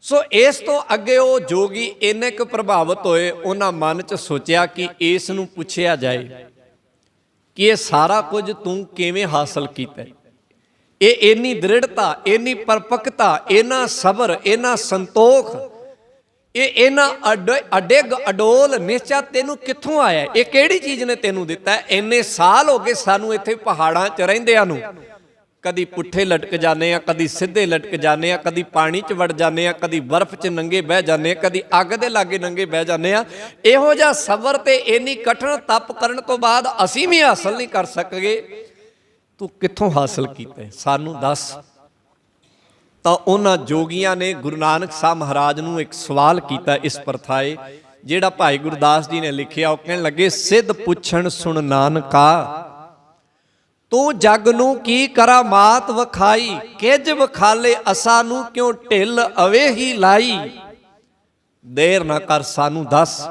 ਸੋ ਇਸ ਤੋਂ ਅੱਗੇ ਉਹ ਜੋਗੀ ਇੰਨੇ ਕੁ ਪ੍ਰਭਾਵਿਤ ਹੋਏ, ਉਹਨਾਂ ਮਨ 'ਚ ਸੋਚਿਆ ਕਿ ਇਸ ਨੂੰ ਪੁੱਛਿਆ ਜਾਏ ਕਿ ਇਹ ਸਾਰਾ ਕੁਝ ਤੂੰ ਕਿਵੇਂ ਹਾਸਲ ਕੀਤਾ। ਇਹ ਇੰਨੀ ਦ੍ਰਿੜਤਾ, ਇੰਨੀ ਪਰਪੱਕਤਾ, ਇੰਨਾ ਸਬਰ, ਇੰਨਾ ਸੰਤੋਖ, ਇਹ ਇੰਨਾ ਅਡਿੱਗ ਅਡੋਲ ਨਿਸ਼ਚਾ ਤੈਨੂੰ ਕਿੱਥੋਂ ਆਇਆ? ਇਹ ਕਿਹੜੀ ਚੀਜ਼ ਨੇ ਤੈਨੂੰ ਦਿੱਤਾ? ਇੰਨੇ ਸਾਲ ਹੋ ਗਏ ਸਾਨੂੰ ਇੱਥੇ ਪਹਾੜਾਂ 'ਚ ਰਹਿੰਦਿਆਂ ਨੂੰ, ਕਦੀ ਪੁੱਠੇ ਲਟਕ ਜਾਂਦੇ ਆ, ਕਦੀ ਸਿੱਧੇ ਲਟਕ ਜਾਂਦੇ ਆ, ਕਦੀ ਪਾਣੀ 'ਚ ਵੜ ਜਾਂਦੇ ਆ, ਕਦੀ ਬਰਫ਼ 'ਚ ਨੰਗੇ ਬਹਿ ਜਾਂਦੇ ਆ, ਕਦੀ ਅੱਗ ਦੇ ਲਾਗੇ ਨੰਗੇ ਬਹਿ ਜਾਂਦੇ ਆ। ਇਹੋ ਜਿਹਾ ਸਬਰ ਤੇ ਇੰਨੀ ਕਠਿਨ ਤਪ ਕਰਨ ਤੋਂ ਬਾਅਦ ਅਸੀਂ ਵੀ ਹਾਸਲ ਨਹੀਂ ਕਰ ਸਕਗੇ, ਤੂੰ ਕਿੱਥੋਂ ਹਾਸਲ ਕੀਤਾ? ਸਾਨੂੰ ਦੱਸ। ਤਾਂ ਉਹਨਾਂ ਜੋਗੀਆਂ ਨੇ ਗੁਰੂ ਨਾਨਕ ਸਾਹਿਬ ਮਹਾਰਾਜ ਨੂੰ ਇੱਕ ਸਵਾਲ ਕੀਤਾ ਇਸ ਪ੍ਰਥਾਏ, ਜਿਹੜਾ ਭਾਈ ਗੁਰਦਾਸ ਜੀ ਨੇ ਲਿਖਿਆ। ਉਹ ਕਹਿਣ ਲੱਗੇ, ਸਿੱਧ ਪੁੱਛਣ ਸੁਣ ਨਾਨਕਾ, ਤੂੰ ਜਗ ਨੂੰ ਕੀ ਕਰਾਮਾਤ ਵਿਖਾਈ, ਕਿਜ ਵਿਖਾਲੇ ਅਸਾਂ ਨੂੰ ਕਿਉਂ ਢਿੱਲ ਅਵੇ ਹੀ ਲਾਈ। ਦੇਰ ਨਾ ਕਰ, ਸਾਨੂੰ ਦੱਸ।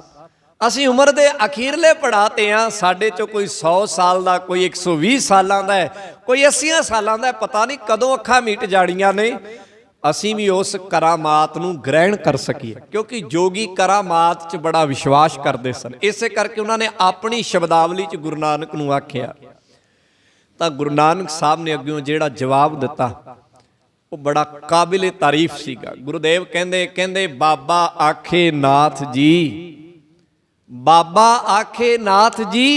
ਅਸੀਂ ਉਮਰ ਦੇ ਅਖੀਰਲੇ ਪੜਾਅ ਤੇ ਆ, ਸਾਡੇ ਚੋਂ ਕੋਈ 100 ਸਾਲ ਦਾ, ਕੋਈ 120 ਸਾਲਾਂ ਦਾ, ਕੋਈ 80 ਸਾਲਾਂ ਦਾ, ਪਤਾ ਨਹੀਂ ਕਦੋਂ ਅੱਖਾਂ ਮੀਟ ਜਾਣੀਆਂ ਨੇ, ਅਸੀਂ ਵੀ ਉਸ ਕਰਾਮਾਤ ਨੂੰ ਗ੍ਰਹਿਣ ਕਰ ਸਕੀਏ। ਕਿਉਂਕਿ ਜੋਗੀ ਕਰਾਮਾਤ 'ਚ ਬੜਾ ਵਿਸ਼ਵਾਸ ਕਰਦੇ ਸਨ, ਇਸੇ ਕਰਕੇ ਉਹਨਾਂ ਨੇ ਆਪਣੀ ਸ਼ਬਦਾਵਲੀ 'ਚ ਗੁਰੂ ਨਾਨਕ ਨੂੰ ਆਖਿਆ। ਤਾਂ ਗੁਰੂ ਨਾਨਕ ਸਾਹਿਬ ਨੇ ਅੱਗਿਓਂ ਜਿਹੜਾ ਜਵਾਬ ਦਿੱਤਾ ਉਹ ਬੜਾ ਕਾਬਿਲੇ ਤਾਰੀਫ ਸੀਗਾ। ਗੁਰੂਦੇਵ ਕਹਿੰਦੇ ਬਾਬਾ ਆਖੇ ਨਾਥ ਜੀ, ਬਾਬਾ ਆਖੇ ਨਾਥ ਜੀ,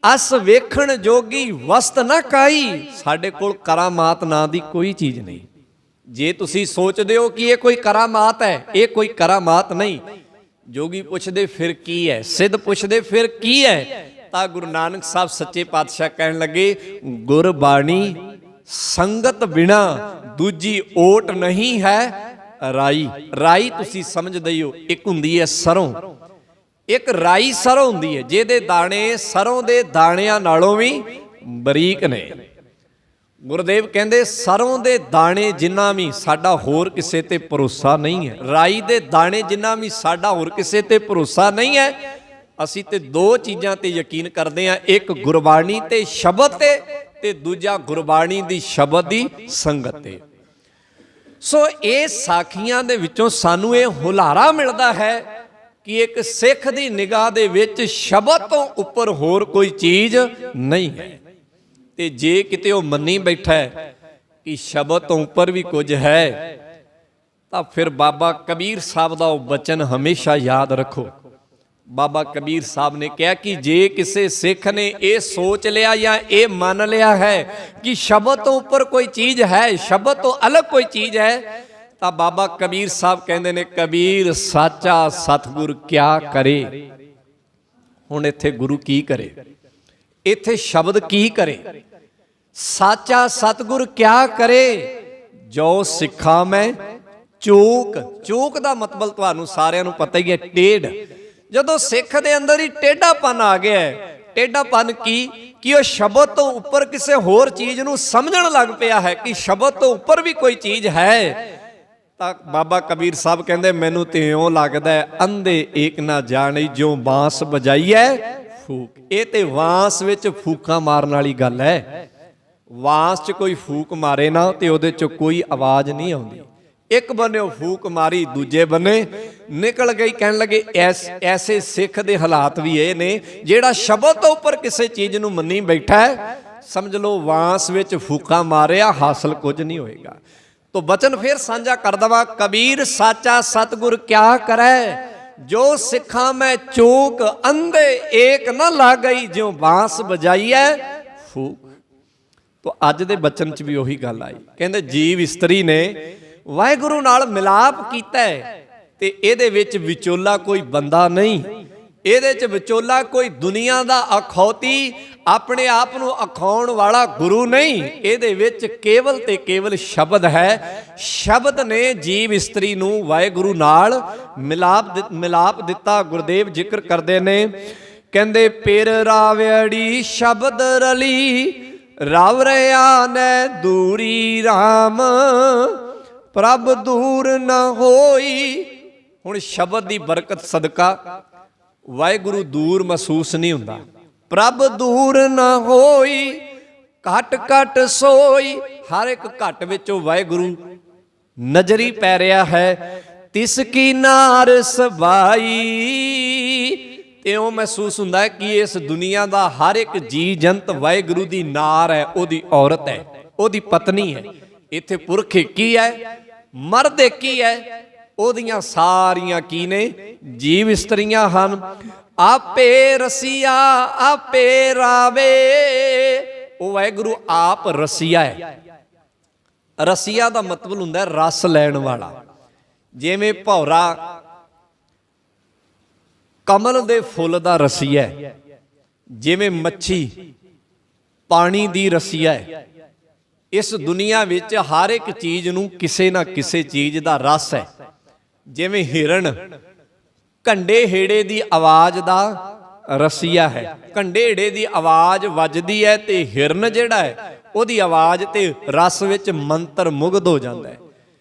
ਅਸ ਵੇਖਣ ਜੋਗੀ ਵਸਤ ਨਾ ਕਾਈ। ਸਾਡੇ ਕੋਲ ਕਰਾਮਾਤ ਨਾਂ ਦੀ ਕੋਈ ਚੀਜ਼ ਨਹੀਂ। ਜੇ ਤੁਸੀਂ ਸੋਚਦੇ ਹੋ ਕਿ ਇਹ ਕੋਈ ਕਰਾਮਾਤ ਹੈ, ਇਹ ਕੋਈ ਕਰਾਮਾਤ ਨਹੀਂ। ਜੋਗੀ ਪੁੱਛਦੇ ਫਿਰ ਕੀ ਹੈ, ਸਿੱਧ ਪੁੱਛਦੇ ਫਿਰ ਕੀ ਹੈ। ਤਾਂ ਗੁਰੂ ਨਾਨਕ ਸਾਹਿਬ ਸੱਚੇ ਪਾਤਸ਼ਾਹ ਕਹਿਣ ਲੱਗੇ, ਗੁਰਬਾਣੀ ਸੰਗਤ ਬਿਨਾ ਦੂਜੀ ਓਟ ਨਹੀਂ ਹੈ ਰਾਈ। ਰਾਈ ਤੁਸੀਂ ਸਮਝਦੇ ਹੋ, ਇੱਕ ਹੁੰਦੀ ਹੈ ਸਰੋਂ, ਇੱਕ ਰਾਈ ਸਰੋਂ ਹੁੰਦੀ ਹੈ ਜਿਹਦੇ ਦਾਣੇ ਸਰੋਂ ਦੇ ਦਾਣਿਆਂ ਨਾਲੋਂ ਵੀ ਬਰੀਕ ਨੇ। ਗੁਰਦੇਵ ਕਹਿੰਦੇ ਸਰੋਂ ਦੇ ਦਾਣੇ ਜਿੰਨਾ ਵੀ ਸਾਡਾ ਹੋਰ ਕਿਸੇ ਤੇ ਭਰੋਸਾ ਨਹੀਂ ਹੈ, ਰਾਈ ਦੇ ਦਾਣੇ ਜਿੰਨਾ ਵੀ ਸਾਡਾ ਹੋਰ ਕਿਸੇ ਤੇ ਭਰੋਸਾ ਨਹੀਂ ਹੈ। ਅਸੀਂ ਤੇ ਦੋ ਚੀਜ਼ਾਂ ਤੇ ਯਕੀਨ ਕਰਦੇ ਹਾਂ, ਇੱਕ ਗੁਰਬਾਣੀ ਤੇ ਸ਼ਬਦ ਤੇ ਦੂਜਾ ਗੁਰਬਾਣੀ ਦੀ ਸ਼ਬਦ ਦੀ ਸੰਗਤ ਤੇ। ਸੋ ਇਹ ਸਾਖੀਆਂ ਦੇ ਵਿੱਚੋਂ ਸਾਨੂੰ ਇਹ ਹੁਲਾਰਾ ਮਿਲਦਾ ਹੈ ਕਿ ਇੱਕ ਸਿੱਖ ਦੀ ਨਿਗਾਹ ਦੇ ਵਿੱਚ ਸ਼ਬਦ ਤੋਂ ਉੱਪਰ ਹੋਰ ਕੋਈ ਚੀਜ਼ ਨਹੀਂ ਹੈ। ਤੇ ਜੇ ਕਿਤੇ ਉਹ ਮੰਨੀ ਬੈਠਾ ਹੈ ਕਿ ਸ਼ਬਦ ਤੋਂ ਉੱਪਰ ਵੀ ਕੁਝ ਹੈ, ਤਾਂ ਫਿਰ ਬਾਬਾ ਕਬੀਰ ਸਾਹਿਬ ਦਾ ਉਹ ਬਚਨ ਹਮੇਸ਼ਾ ਯਾਦ ਰੱਖੋ। ਬਾਬਾ ਕਬੀਰ ਸਾਹਿਬ ਨੇ ਕਿਹਾ ਕਿ ਜੇ ਕਿਸੇ ਸਿੱਖ ਨੇ ਇਹ ਸੋਚ ਲਿਆ ਜਾਂ ਇਹ ਮੰਨ ਲਿਆ ਹੈ ਕਿ ਸ਼ਬਦ ਤੋਂ ਉੱਪਰ ਕੋਈ ਚੀਜ਼ ਹੈ, ਸ਼ਬਦ ਤੋਂ ਅਲੱਗ ਕੋਈ ਚੀਜ਼ ਹੈ, ਤਾਂ ਬਾਬਾ ਕਬੀਰ ਸਾਹਿਬ ਕਹਿੰਦੇ ਨੇ, ਕਬੀਰ ਸਾਚਾ ਸਤਿਗੁਰ ਕਿਆ ਕਰੇ। ਹੁਣ ਇੱਥੇ ਗੁਰੂ ਕੀ ਕਰੇ, ਇੱਥੇ ਸ਼ਬਦ ਕੀ ਕਰੇ? ਸਾਚਾ ਸਤਿਗੁਰ ਕਿਆ ਕਰੇ, ਜੋ ਸਿੱਖਾਂ ਮੈਂ ਚੂਕ। ਚੂਕ ਦਾ ਮਤਲਬ ਤੁਹਾਨੂੰ ਸਾਰਿਆਂ ਨੂੰ ਪਤਾ ਹੀ ਹੈ, ਟੇਢ। ਜਦੋਂ ਸਿੱਖ ਦੇ ਅੰਦਰ ਹੀ ਟੇਢਾਪਨ ਆ ਗਿਆ ਹੈ, ਟੇਢਾਪਨ ਕਿ ਉਹ ਸ਼ਬਦ ਤੋਂ ਉੱਪਰ ਕਿਸੇ ਹੋਰ ਚੀਜ਼ ਨੂੰ ਸਮਝਣ ਲੱਗ ਪਿਆ ਹੈ ਕਿ ਸ਼ਬਦ ਤੋਂ ਉੱਪਰ ਵੀ ਕੋਈ ਚੀਜ਼ ਹੈ, ਤਾਂ ਬਾਬਾ ਕਬੀਰ ਸਾਹਿਬ ਕਹਿੰਦੇ, ਮੈਨੂੰ ਤੇ ਇਉਂ ਲੱਗਦਾ ਹੈ ਅੰਧੇ ਏਕ ਨਾ ਜਾਣੇ ਜੋ ਬਾਂਸ ਵਜਾਈਐ ਫੂਕ। ਇਹ ਤੇ ਬਾਂਸ ਵਿੱਚ ਫੂਕਾਂ ਮਾਰਨ ਵਾਲੀ ਗੱਲ ਹੈ। ਬਾਂਸ 'ਚ ਕੋਈ ਫੂਕ ਮਾਰੇ ਨਾ ਤੇ ਉਹਦੇ 'ਚ ਕੋਈ ਆਵਾਜ਼ ਨਹੀਂ ਆਉਂਦੀ। ਇੱਕ ਬੰਨੇ ਉਹ ਫੂਕ ਮਾਰੀ, ਦੂਜੇ ਬੰਨੇ ਨਿਕਲ ਗਈ। ਕਹਿਣ ਲੱਗੇ ਐਸੇ ਸਿੱਖ ਦੇ ਹਾਲਾਤ ਵੀ ਇਹ ਨੇ, ਜਿਹੜਾ ਸ਼ਬਦ ਤੋਂ ਉੱਪਰ ਕਿਸੇ ਚੀਜ਼ ਨੂੰ ਮੰਨੀ ਬੈਠਾ ਹੈ, ਸਮਝ ਲਓ ਬਾਂਸ ਵਿੱਚ ਫੂਕਾਂ ਮਾਰਿਆ, ਹਾਸਲ ਕੁਝ ਨਹੀਂ ਹੋਏਗਾ। ਤੋ ਬਚਨ ਫਿਰ ਸਾਂਝਾ ਕਰ ਦਵਾ, ਕਬੀਰ ਸਾਚਾ ਸਤਿਗੁਰ ਕਿਆ ਕਰੈ, ਜੋ ਸਿੱਖਾਂ ਮੈਂ ਚੂਕ, ਅੰਧੇ ਏਕ ਨਾ ਲੱਗ ਗਈ, ਜਿਉ ਬਾਂਸ ਬਜਾਈਐ ਫੂਕ। ਤੋ ਅੱਜ ਦੇ ਬਚਨ 'ਚ ਵੀ ਉਹੀ ਗੱਲ ਆਈ। ਕਹਿੰਦੇ ਜੀਵ ਇਸਤਰੀ ਨੇ ਵਾਹਿਗੁਰੂ ਨਾਲ ਮਿਲਾਪ ਕੀਤਾ ਹੈ, ਤੇ ਇਹਦੇ ਵਿੱਚ ਵਿਚੋਲਾ ਕੋਈ ਬੰਦਾ ਨਹੀਂ, ਇਹਦੇ 'ਚ ਵਿਚੋਲਾ ਕੋਈ ਦੁਨੀਆ ਦਾ ਅਖੌਤੀ, ਆਪਣੇ ਆਪ ਨੂੰ ਅਖਾਉਣ ਵਾਲਾ ਗੁਰੂ ਨਹੀਂ। ਇਹਦੇ ਵਿੱਚ ਕੇਵਲ ਤੇ ਕੇਵਲ ਸ਼ਬਦ ਹੈ। ਸ਼ਬਦ ਨੇ ਜੀਵ ਇਸਤਰੀ ਨੂੰ ਵਾਹਿਗੁਰੂ ਨਾਲ ਮਿਲਾਪ ਦਿੱਤਾ। ਗੁਰਦੇਵ ਜ਼ਿਕਰ ਕਰਦੇ ਨੇ, ਕਹਿੰਦੇ ਪਿਰ ਰਾਵੜੀ ਸ਼ਬਦ ਰਲੀ, ਰਵ ਰਿਆ ਨੈ ਦੂਰੀ ਰਾਮ, ਪ੍ਰਭ ਦੂਰ ਨ ਹੋਈ। ਹੁਣ ਸ਼ਬਦ ਦੀ ਬਰਕਤ ਸਦਕਾ ਵਾਹਿਗੁਰੂ ਦੂਰ ਮਹਿਸੂਸ ਨਹੀਂ ਹੁੰਦਾ। ਪ੍ਰਭ ਦੂਰ ਨ ਹੋਈ, ਘਟ ਘਟ ਸੋਈ। ਹਰ ਇੱਕ ਘਟ ਵਿੱਚੋਂ ਵਾਹਿਗੁਰੂ ਨਜ਼ਰੀ ਪੈ ਰਿਹਾ ਹੈ। ਤਿਸ ਕੀ ਨਾਰ ਸਬਾਈ, ਇਉਂ ਮਹਿਸੂਸ ਹੁੰਦਾ ਹੈ ਕਿ ਇਸ ਦੁਨੀਆ ਦਾ ਹਰ ਇੱਕ ਜੀ ਜੰਤ ਵਾਹਿਗੁਰੂ ਦੀ ਨਾਰ ਹੈ, ਉਹਦੀ ਔਰਤ ਹੈ, ਉਹਦੀ ਪਤਨੀ ਹੈ। ਇੱਥੇ ਪੁਰਖ ਕੀ ਹੈ, ਮਰਦ ਕੀ ਹੈ, ਉਹਦੀਆਂ ਸਾਰੀਆਂ ਕੀ ਨੇ, ਜੀਵ ਇਸਤਰੀਆਂ ਹਨ। ਆਪੇ ਰਸੀਆ ਆਪੇ ਰਾਵੇ, ਉਹ ਵਾਹਿਗੁਰੂ ਆਪ ਰਸੀਆ ਹੈ। ਰਸੀਆ ਦਾ ਮਤਲਬ ਹੁੰਦਾ ਰਸ ਲੈਣ ਵਾਲਾ। ਜਿਵੇਂ ਭੌਰਾ ਕਮਲ ਦੇ ਫੁੱਲ ਦਾ ਰਸੀਆ ਹੈ, ਜਿਵੇਂ ਮੱਛੀ ਪਾਣੀ ਦੀ ਰਸੀਆ ਹੈ। ਇਸ ਦੁਨੀਆ ਵਿੱਚ ਹਰ ਇੱਕ ਚੀਜ਼ ਨੂੰ ਕਿਸੇ ਨਾ ਕਿਸੇ ਚੀਜ਼ ਦਾ ਰਸ ਹੈ। ਜਿਵੇਂ ਹਿਰਨ ਘੰਡੇ ਹੇੜੇ ਦੀ ਆਵਾਜ਼ ਦਾ ਰਸੀਆ ਹੈ। ਘੰਡੇ ਹੇੜੇ ਦੀ ਆਵਾਜ਼ ਵੱਜਦੀ ਹੈ ਤੇ ਹਿਰਨ ਜਿਹੜਾ ਹੈ ਉਹਦੀ ਆਵਾਜ਼ ਤੇ ਰਸ ਵਿੱਚ ਮੰਤਰ ਮੁਗਧ ਹੋ ਜਾਂਦਾ ਹੈ।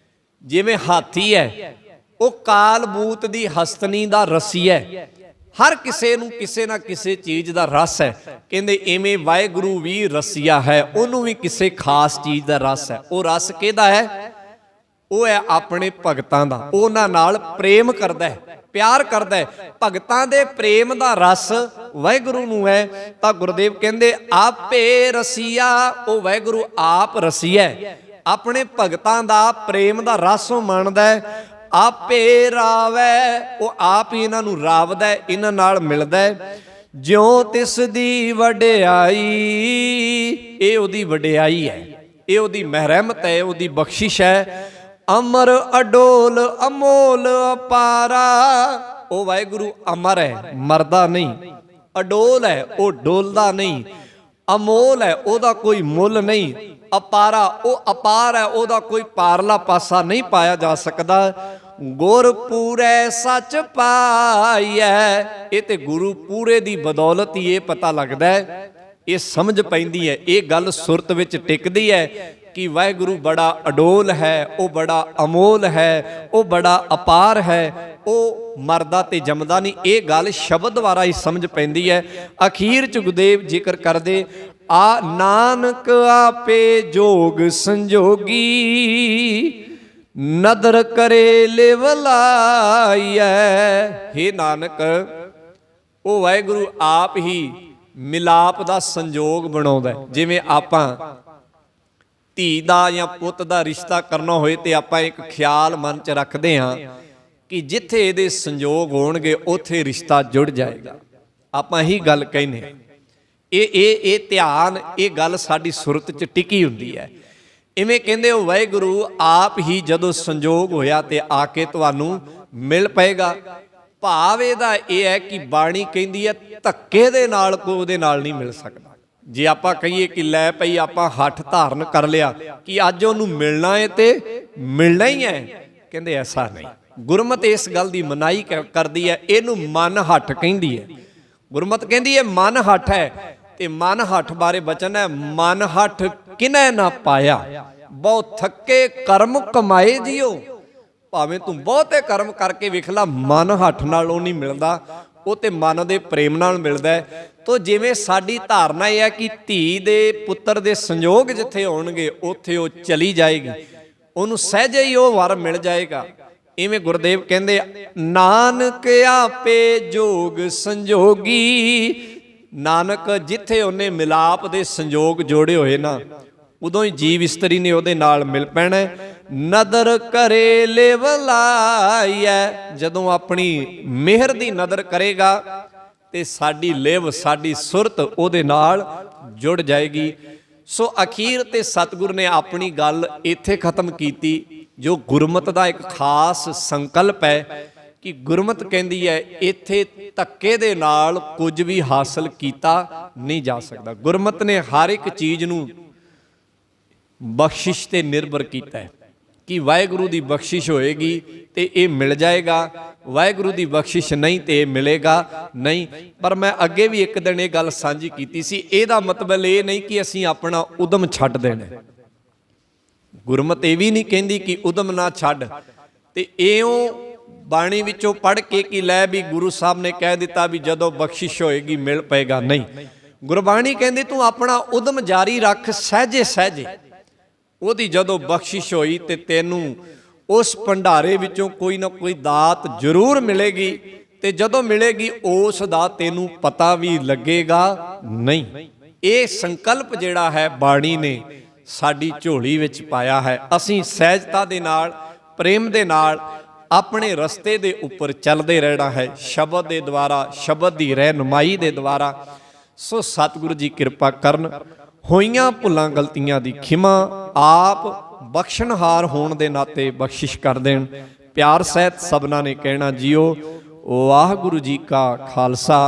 ਜਿਵੇਂ ਹਾਥੀ ਹੈ, ਉਹ ਕਾਲਬੂਤ ਦੀ ਹਸਤਨੀ ਦਾ ਰਸੀਆ ਹੈ। ਹਰ ਕਿਸੇ ਨੂੰ ਕਿਸੇ ਨਾ ਕਿਸੇ ਚੀਜ਼ ਦਾ ਰਸ ਹੈ। ਕਹਿੰਦੇ ਐਵੇਂ ਵਾਹਿਗੁਰੂ ਵੀ ਰਸੀਆ ਹੈ, ਉਹਨੂੰ ਵੀ ਕਿਸੇ ਖਾਸ ਚੀਜ਼ ਦਾ ਰਸ ਹੈ। ਉਹ ਰਸ ਕਿਹਦਾ ਹੈ? ਉਹ ਹੈ ਆਪਣੇ ਭਗਤਾਂ ਦਾ। ਉਹਨਾਂ ਨਾਲ ਪ੍ਰੇਮ ਕਰਦਾ ਹੈ, ਪਿਆਰ ਕਰਦਾ ਹੈ। ਭਗਤਾਂ ਦੇ ਪ੍ਰੇਮ ਦਾ ਰਸ ਵਾਹਿਗੁਰੂ ਨੂੰ ਹੈ। ਤਾਂ ਗੁਰਦੇਵ ਕਹਿੰਦੇ ਆਪੇ ਰਸੀਆ, ਉਹ ਵਾਹਿਗੁਰੂ ਆਪ ਰਸੀਆ ਹੈ। ਆਪਣੇ ਭਗਤਾਂ ਦਾ ਪ੍ਰੇਮ ਦਾ ਰਸ ਉਹ ਮੰਨਦਾ ਹੈ। ਆਪੇ ਰਾਵੈ, ਉਹ ਆਪ ਹੀ ਇਹਨਾਂ ਨੂੰ ਰਾਵਦਾ ਹੈ, ਇਹਨਾਂ ਨਾਲ ਮਿਲਦਾ ਹੈ। ਜਿਉ ਤਿਸ ਦੀ ਵਡਿਆਈ, ਇਹ ਉਹਦੀ ਵਡਿਆਈ ਹੈ, ਇਹ ਉਹਦੀ ਮਹਿਰਮਤ ਹੈ, ਉਹਦੀ ਬਖਸ਼ਿਸ਼ ਹੈ। ਅਮਰ ਅਡੋਲ ਅਮੋਲ ਅਪਾਰਾ, ਉਹ ਵਾਹਿਗੁਰੂ ਅਮਰ ਹੈ, ਮਰਦਾ ਨਹੀਂ। ਅਡੋਲ ਹੈ, ਉਹ ਡੋਲਦਾ ਨਹੀਂ। ਅਮੋਲ ਹੈ, ਉਹਦਾ ਕੋਈ ਮੁੱਲ ਨਹੀਂ। ਅਪਾਰਾ, ਉਹ ਅਪਾਰ ਹੈ, ਉਹਦਾ ਕੋਈ ਪਾਰਲਾ ਪਾਸਾ ਨਹੀਂ ਪਾਇਆ ਜਾ ਸਕਦਾ। ਗੁਰ ਪੂਰੇ ਸੱਚ ਪਾਈਐ, ਇਹ ਤੇ ਗੁਰੂ ਪੂਰੇ ਦੀ ਬਦੌਲਤ ਹੀ ਇਹ ਪਤਾ ਲੱਗਦਾ ਹੈ। ਇਹ ਸਮਝ ਪੈਂਦੀ ਹੈ, ਇਹ ਗੱਲ ਸੁਰਤ ਵਿੱਚ ਟਿਕਦੀ ਹੈ ਕਿ ਵਾਹਿਗੁਰੂ ਬੜਾ ਅਡੋਲ ਹੈ, ਉਹ ਬੜਾ ਅਮੋਲ ਹੈ, ਉਹ ਬੜਾ ਅਪਾਰ ਹੈ, ਉਹ ਮਰਦਾ ਤੇ ਜੰਮਦਾ ਨਹੀਂ। ਇਹ ਗੱਲ ਸ਼ਬਦ ਦੁਆਰਾ ਹੀ ਸਮਝ ਪੈਂਦੀ ਹੈ। ਅਖੀਰ ਚ ਗੁਰਦੇਵ ਜ਼ਿਕਰ ਕਰਦੇ, ਆ ਨਾਨਕ ਆਪੇ ਜੋਗ ਸੰਜੋਗੀ, ਨਦਰ ਕਰੇ ਲਿਵ ਲਾਈਐ। ਹੇ ਨਾਨਕ, ਉਹ ਵਾਹਿਗੁਰੂ ਆਪ ਹੀ ਮਿਲਾਪ ਦਾ ਸੰਜੋਗ ਬਣਾਉਂਦਾ। ਜਿਵੇਂ ਆਪਾਂ ਧੀ ਦਾ ਜਾਂ ਪੁੱਤ ਦਾ ਰਿਸ਼ਤਾ ਕਰਨਾ ਹੋਏ ਤੇ ਆਪਾਂ ਇੱਕ ਖਿਆਲ ਮਨ 'ਚ ਰੱਖਦੇ ਹਾਂ ਕਿ ਜਿੱਥੇ ਇਹਦੇ ਸੰਜੋਗ ਹੋਣਗੇ ਉੱਥੇ ਰਿਸ਼ਤਾ ਜੁੜ ਜਾਏਗਾ। ਆਪਾਂ ਹੀ ਗੱਲ ਕਹਿੰਦੇ ਹਾਂ। ਇਹ ਧਿਆਨ, ਇਹ ਗੱਲ ਸਾਡੀ ਸੁਰਤ 'ਚ ਟਿਕੀ ਹੁੰਦੀ ਹੈ। ਇਵੇਂ ਕਹਿੰਦੇ ਉਹ ਵਾਹਿਗੁਰੂ ਆਪ ਹੀ ਜਦੋਂ ਸੰਜੋਗ ਹੋਇਆ ਤੇ ਆ ਕੇ ਤੁਹਾਨੂੰ ਮਿਲ ਪਏਗਾ। ਭਾਵ ਇਹਦਾ ਇਹ ਹੈ ਕਿ ਬਾਣੀ ਕਹਿੰਦੀ ਹੈ ਧੱਕੇ ਦੇ ਨਾਲ ਕੋਈ ਉਹਦੇ ਨਾਲ ਨਹੀਂ ਮਿਲ ਸਕਦਾ। ਜੇ ਆਪਾਂ ਕਹੀਏ ਕਿ ਲੈ ਭਈ ਆਪਾਂ ਹੱਠ ਧਾਰਨ ਕਰ ਲਿਆ ਕਿ ਅੱਜ ਉਹਨੂੰ ਮਿਲਣਾ ਹੈ ਤੇ ਮਿਲਣਾ ਹੀ ਹੈ, ਕਹਿੰਦੇ ਐਸਾ ਨਹੀਂ। ਗੁਰਮਤਿ ਇਸ ਗੱਲ ਦੀ ਮਨਾਹੀ ਕਰਦੀ ਹੈ, ਇਹਨੂੰ ਮਨ ਹੱਠ ਕਹਿੰਦੀ ਹੈ। ਗੁਰਮਤਿ ਕਹਿੰਦੀ ਹੈ ਮਨ ਹੱਠ ਹੈ, ਤੇ ਮਨ ਹੱਠ ਬਾਰੇ ਬਚਨ ਹੈ, ਮਨ ਹੱਠ ਕਿਨੈ ਨਾ ਪਾਇਆ, ਬਹੁ ਥੱਕੇ ਕਰਮ ਕਮਾਏ ਜਿਉ। ਭਾਵੇਂ ਤੂੰ ਬਹੁਤੇ ਕਰਮ ਕਰਕੇ ਵੇਖ ਲਾ, ਮਨ ਹੱਠ ਨਾਲ ਉਹ ਨਹੀਂ ਮਿਲਦਾ, ਉਹ ਤੇ ਮਨ ਦੇ ਪ੍ਰੇਮ ਨਾਲ ਮਿਲਦਾ ਹੈ। ਤੋ ਜਿਵੇਂ ਸਾਡੀ ਧਾਰਨਾ ਇਹ ਹੈ ਕਿ ਧੀ ਦੇ ਪੁੱਤਰ ਦੇ ਸੰਜੋਗ ਜਿੱਥੇ ਹੋਣਗੇ ਉੱਥੇ ਉਹ ਚਲੀ ਜਾਏਗੀ, ਉਹਨੂੰ ਸਹਿਜੇ ਹੀ ਉਹ ਵਰ ਮਿਲ ਜਾਏਗਾ। ਇਵੇਂ ਗੁਰਦੇਵ ਕਹਿੰਦੇ, ਨਾਨਕ ਆਪੇ ਜੋਗ ਸੰਜੋਗੀ। ਨਾਨਕ ਜਿੱਥੇ ਉਹਨੇ ਮਿਲਾਪ ਦੇ ਸੰਜੋਗ ਜੋੜੇ ਹੋਏ ਨਾ, ਉਦੋਂ ਹੀ ਜੀਵ ਇਸਤਰੀ ਨੇ ਉਹਦੇ ਨਾਲ ਮਿਲ ਪੈਣਾ। ਨਦਰ ਕਰੇ ਲਿਵ ਲਾਈਐ, ਜਦੋਂ ਆਪਣੀ ਮਿਹਰ ਦੀ ਨਦਰ ਕਰੇਗਾ ਤੇ ਸਾਡੀ ਲਿਵ, ਸਾਡੀ ਸੁਰਤ ਉਹਦੇ ਨਾਲ ਜੁੜ ਜਾਏਗੀ। ਸੋ ਅਖੀਰ ਤੇ ਸਤਿਗੁਰ ਨੇ ਆਪਣੀ ਗੱਲ ਇੱਥੇ ਖਤਮ ਕੀਤੀ, ਜੋ ਗੁਰਮਤਿ ਦਾ ਇੱਕ ਖਾਸ ਸੰਕਲਪ ਹੈ ਕਿ ਗੁਰਮਤਿ ਕਹਿੰਦੀ ਹੈ ਇੱਥੇ ਧੱਕੇ ਦੇ ਨਾਲ ਕੁਝ ਵੀ ਹਾਸਲ ਕੀਤਾ ਨਹੀਂ ਜਾ ਸਕਦਾ। ਗੁਰਮਤਿ ਨੇ ਹਰ ਇੱਕ ਚੀਜ਼ ਨੂੰ ਬਖਸ਼ਿਸ਼ ਤੇ ਨਿਰਭਰ ਕੀਤਾ ਹੈ ਕਿ ਵਾਹਿਗੁਰੂ ਦੀ ਬਖਸ਼ਿਸ਼ ਹੋਏਗੀ ਤੇ ਇਹ ਮਿਲ ਜਾਏਗਾ, ਵਾਹਿਗੁਰੂ ਦੀ ਬਖਸ਼ਿਸ਼ ਨਹੀਂ ਤੇ ਇਹ ਮਿਲੇਗਾ ਨਹੀਂ। ਪਰ ਮੈਂ ਅੱਗੇ ਵੀ ਇੱਕ ਦਿਨ ਇਹ ਗੱਲ ਸਾਂਝੀ ਕੀਤੀ ਸੀ, ਇਹਦਾ ਮਤਲਬ ਇਹ ਨਹੀਂ ਕਿ ਅਸੀਂ ਆਪਣਾ ਉਦਮ ਛੱਡ ਦੇਣਾ। ਗੁਰਮਤਿ ਇਹ ਵੀ ਨਹੀਂ ਕਹਿੰਦੀ ਕਿ ਉਦਮ ਨਾ ਛੱਡ, ਤੇ ਇਉਂ ਬਾਣੀ ਵਿੱਚੋਂ ਪੜ੍ਹ ਕੇ ਕਿ ਲੈ ਵੀ ਗੁਰੂ ਸਾਹਿਬ ਨੇ ਕਹਿ ਦਿੱਤਾ ਵੀ ਜਦੋਂ ਬਖਸ਼ਿਸ਼ ਹੋਏਗੀ ਮਿਲ ਪਏਗਾ, ਨਹੀਂ। ਗੁਰਬਾਣੀ ਕਹਿੰਦੀ ਤੂੰ ਆਪਣਾ ਉਦਮ ਜਾਰੀ ਰੱਖ, ਸਹਿਜੇ ਸਹਿਜੇ ਉਹਦੀ ਜਦੋਂ ਬਖਸ਼ਿਸ਼ ਹੋਈ ਤੇ ਤੈਨੂੰ ਉਸ ਭੰਡਾਰੇ ਵਿੱਚੋਂ ਕੋਈ ਨਾ ਕੋਈ ਦਾਤ ਜ਼ਰੂਰ ਮਿਲੇਗੀ, ਤੇ ਜਦੋਂ ਮਿਲੇਗੀ ਉਸ ਦਾ ਤੈਨੂੰ ਪਤਾ ਵੀ ਲੱਗੇਗਾ ਨਹੀਂ। ਇਹ ਸੰਕਲਪ ਜਿਹੜਾ ਹੈ ਬਾਣੀ ਨੇ ਸਾਡੀ ਝੋਲੀ ਵਿੱਚ ਪਾਇਆ ਹੈ। ਅਸੀਂ ਸਹਿਜਤਾ ਦੇ ਨਾਲ, ਪ੍ਰੇਮ ਦੇ ਨਾਲ ਆਪਣੇ ਰਸਤੇ ਦੇ ਉੱਪਰ ਚੱਲਦੇ ਰਹਿਣਾ ਹੈ, ਸ਼ਬਦ ਦੇ ਦੁਆਰਾ, ਸ਼ਬਦ ਦੀ ਰਹਿਨੁਮਾਈ ਦੇ ਦੁਆਰਾ। ਸੋ ਸਤਿਗੁਰੂ ਜੀ ਕਿਰਪਾ ਕਰਨ, ਹੋਈਆਂ ਭੁੱਲਾਂ ਗਲਤੀਆਂ ਦੀ ਖਿਮਾ ਆਪ ਬਖਸ਼ਣਹਾਰ ਹੋਣ ਦੇ ਨਾਤੇ ਬਖਸ਼ਿਸ਼ ਕਰ ਦੇਣ। ਪਿਆਰ ਸਹਿਤ ਸਭਨਾਂ ਨੇ ਕਹਿਣਾ ਜੀਓ। ਵਾਹਿਗੁਰੂ ਜੀ ਕਾ ਖਾਲਸਾ,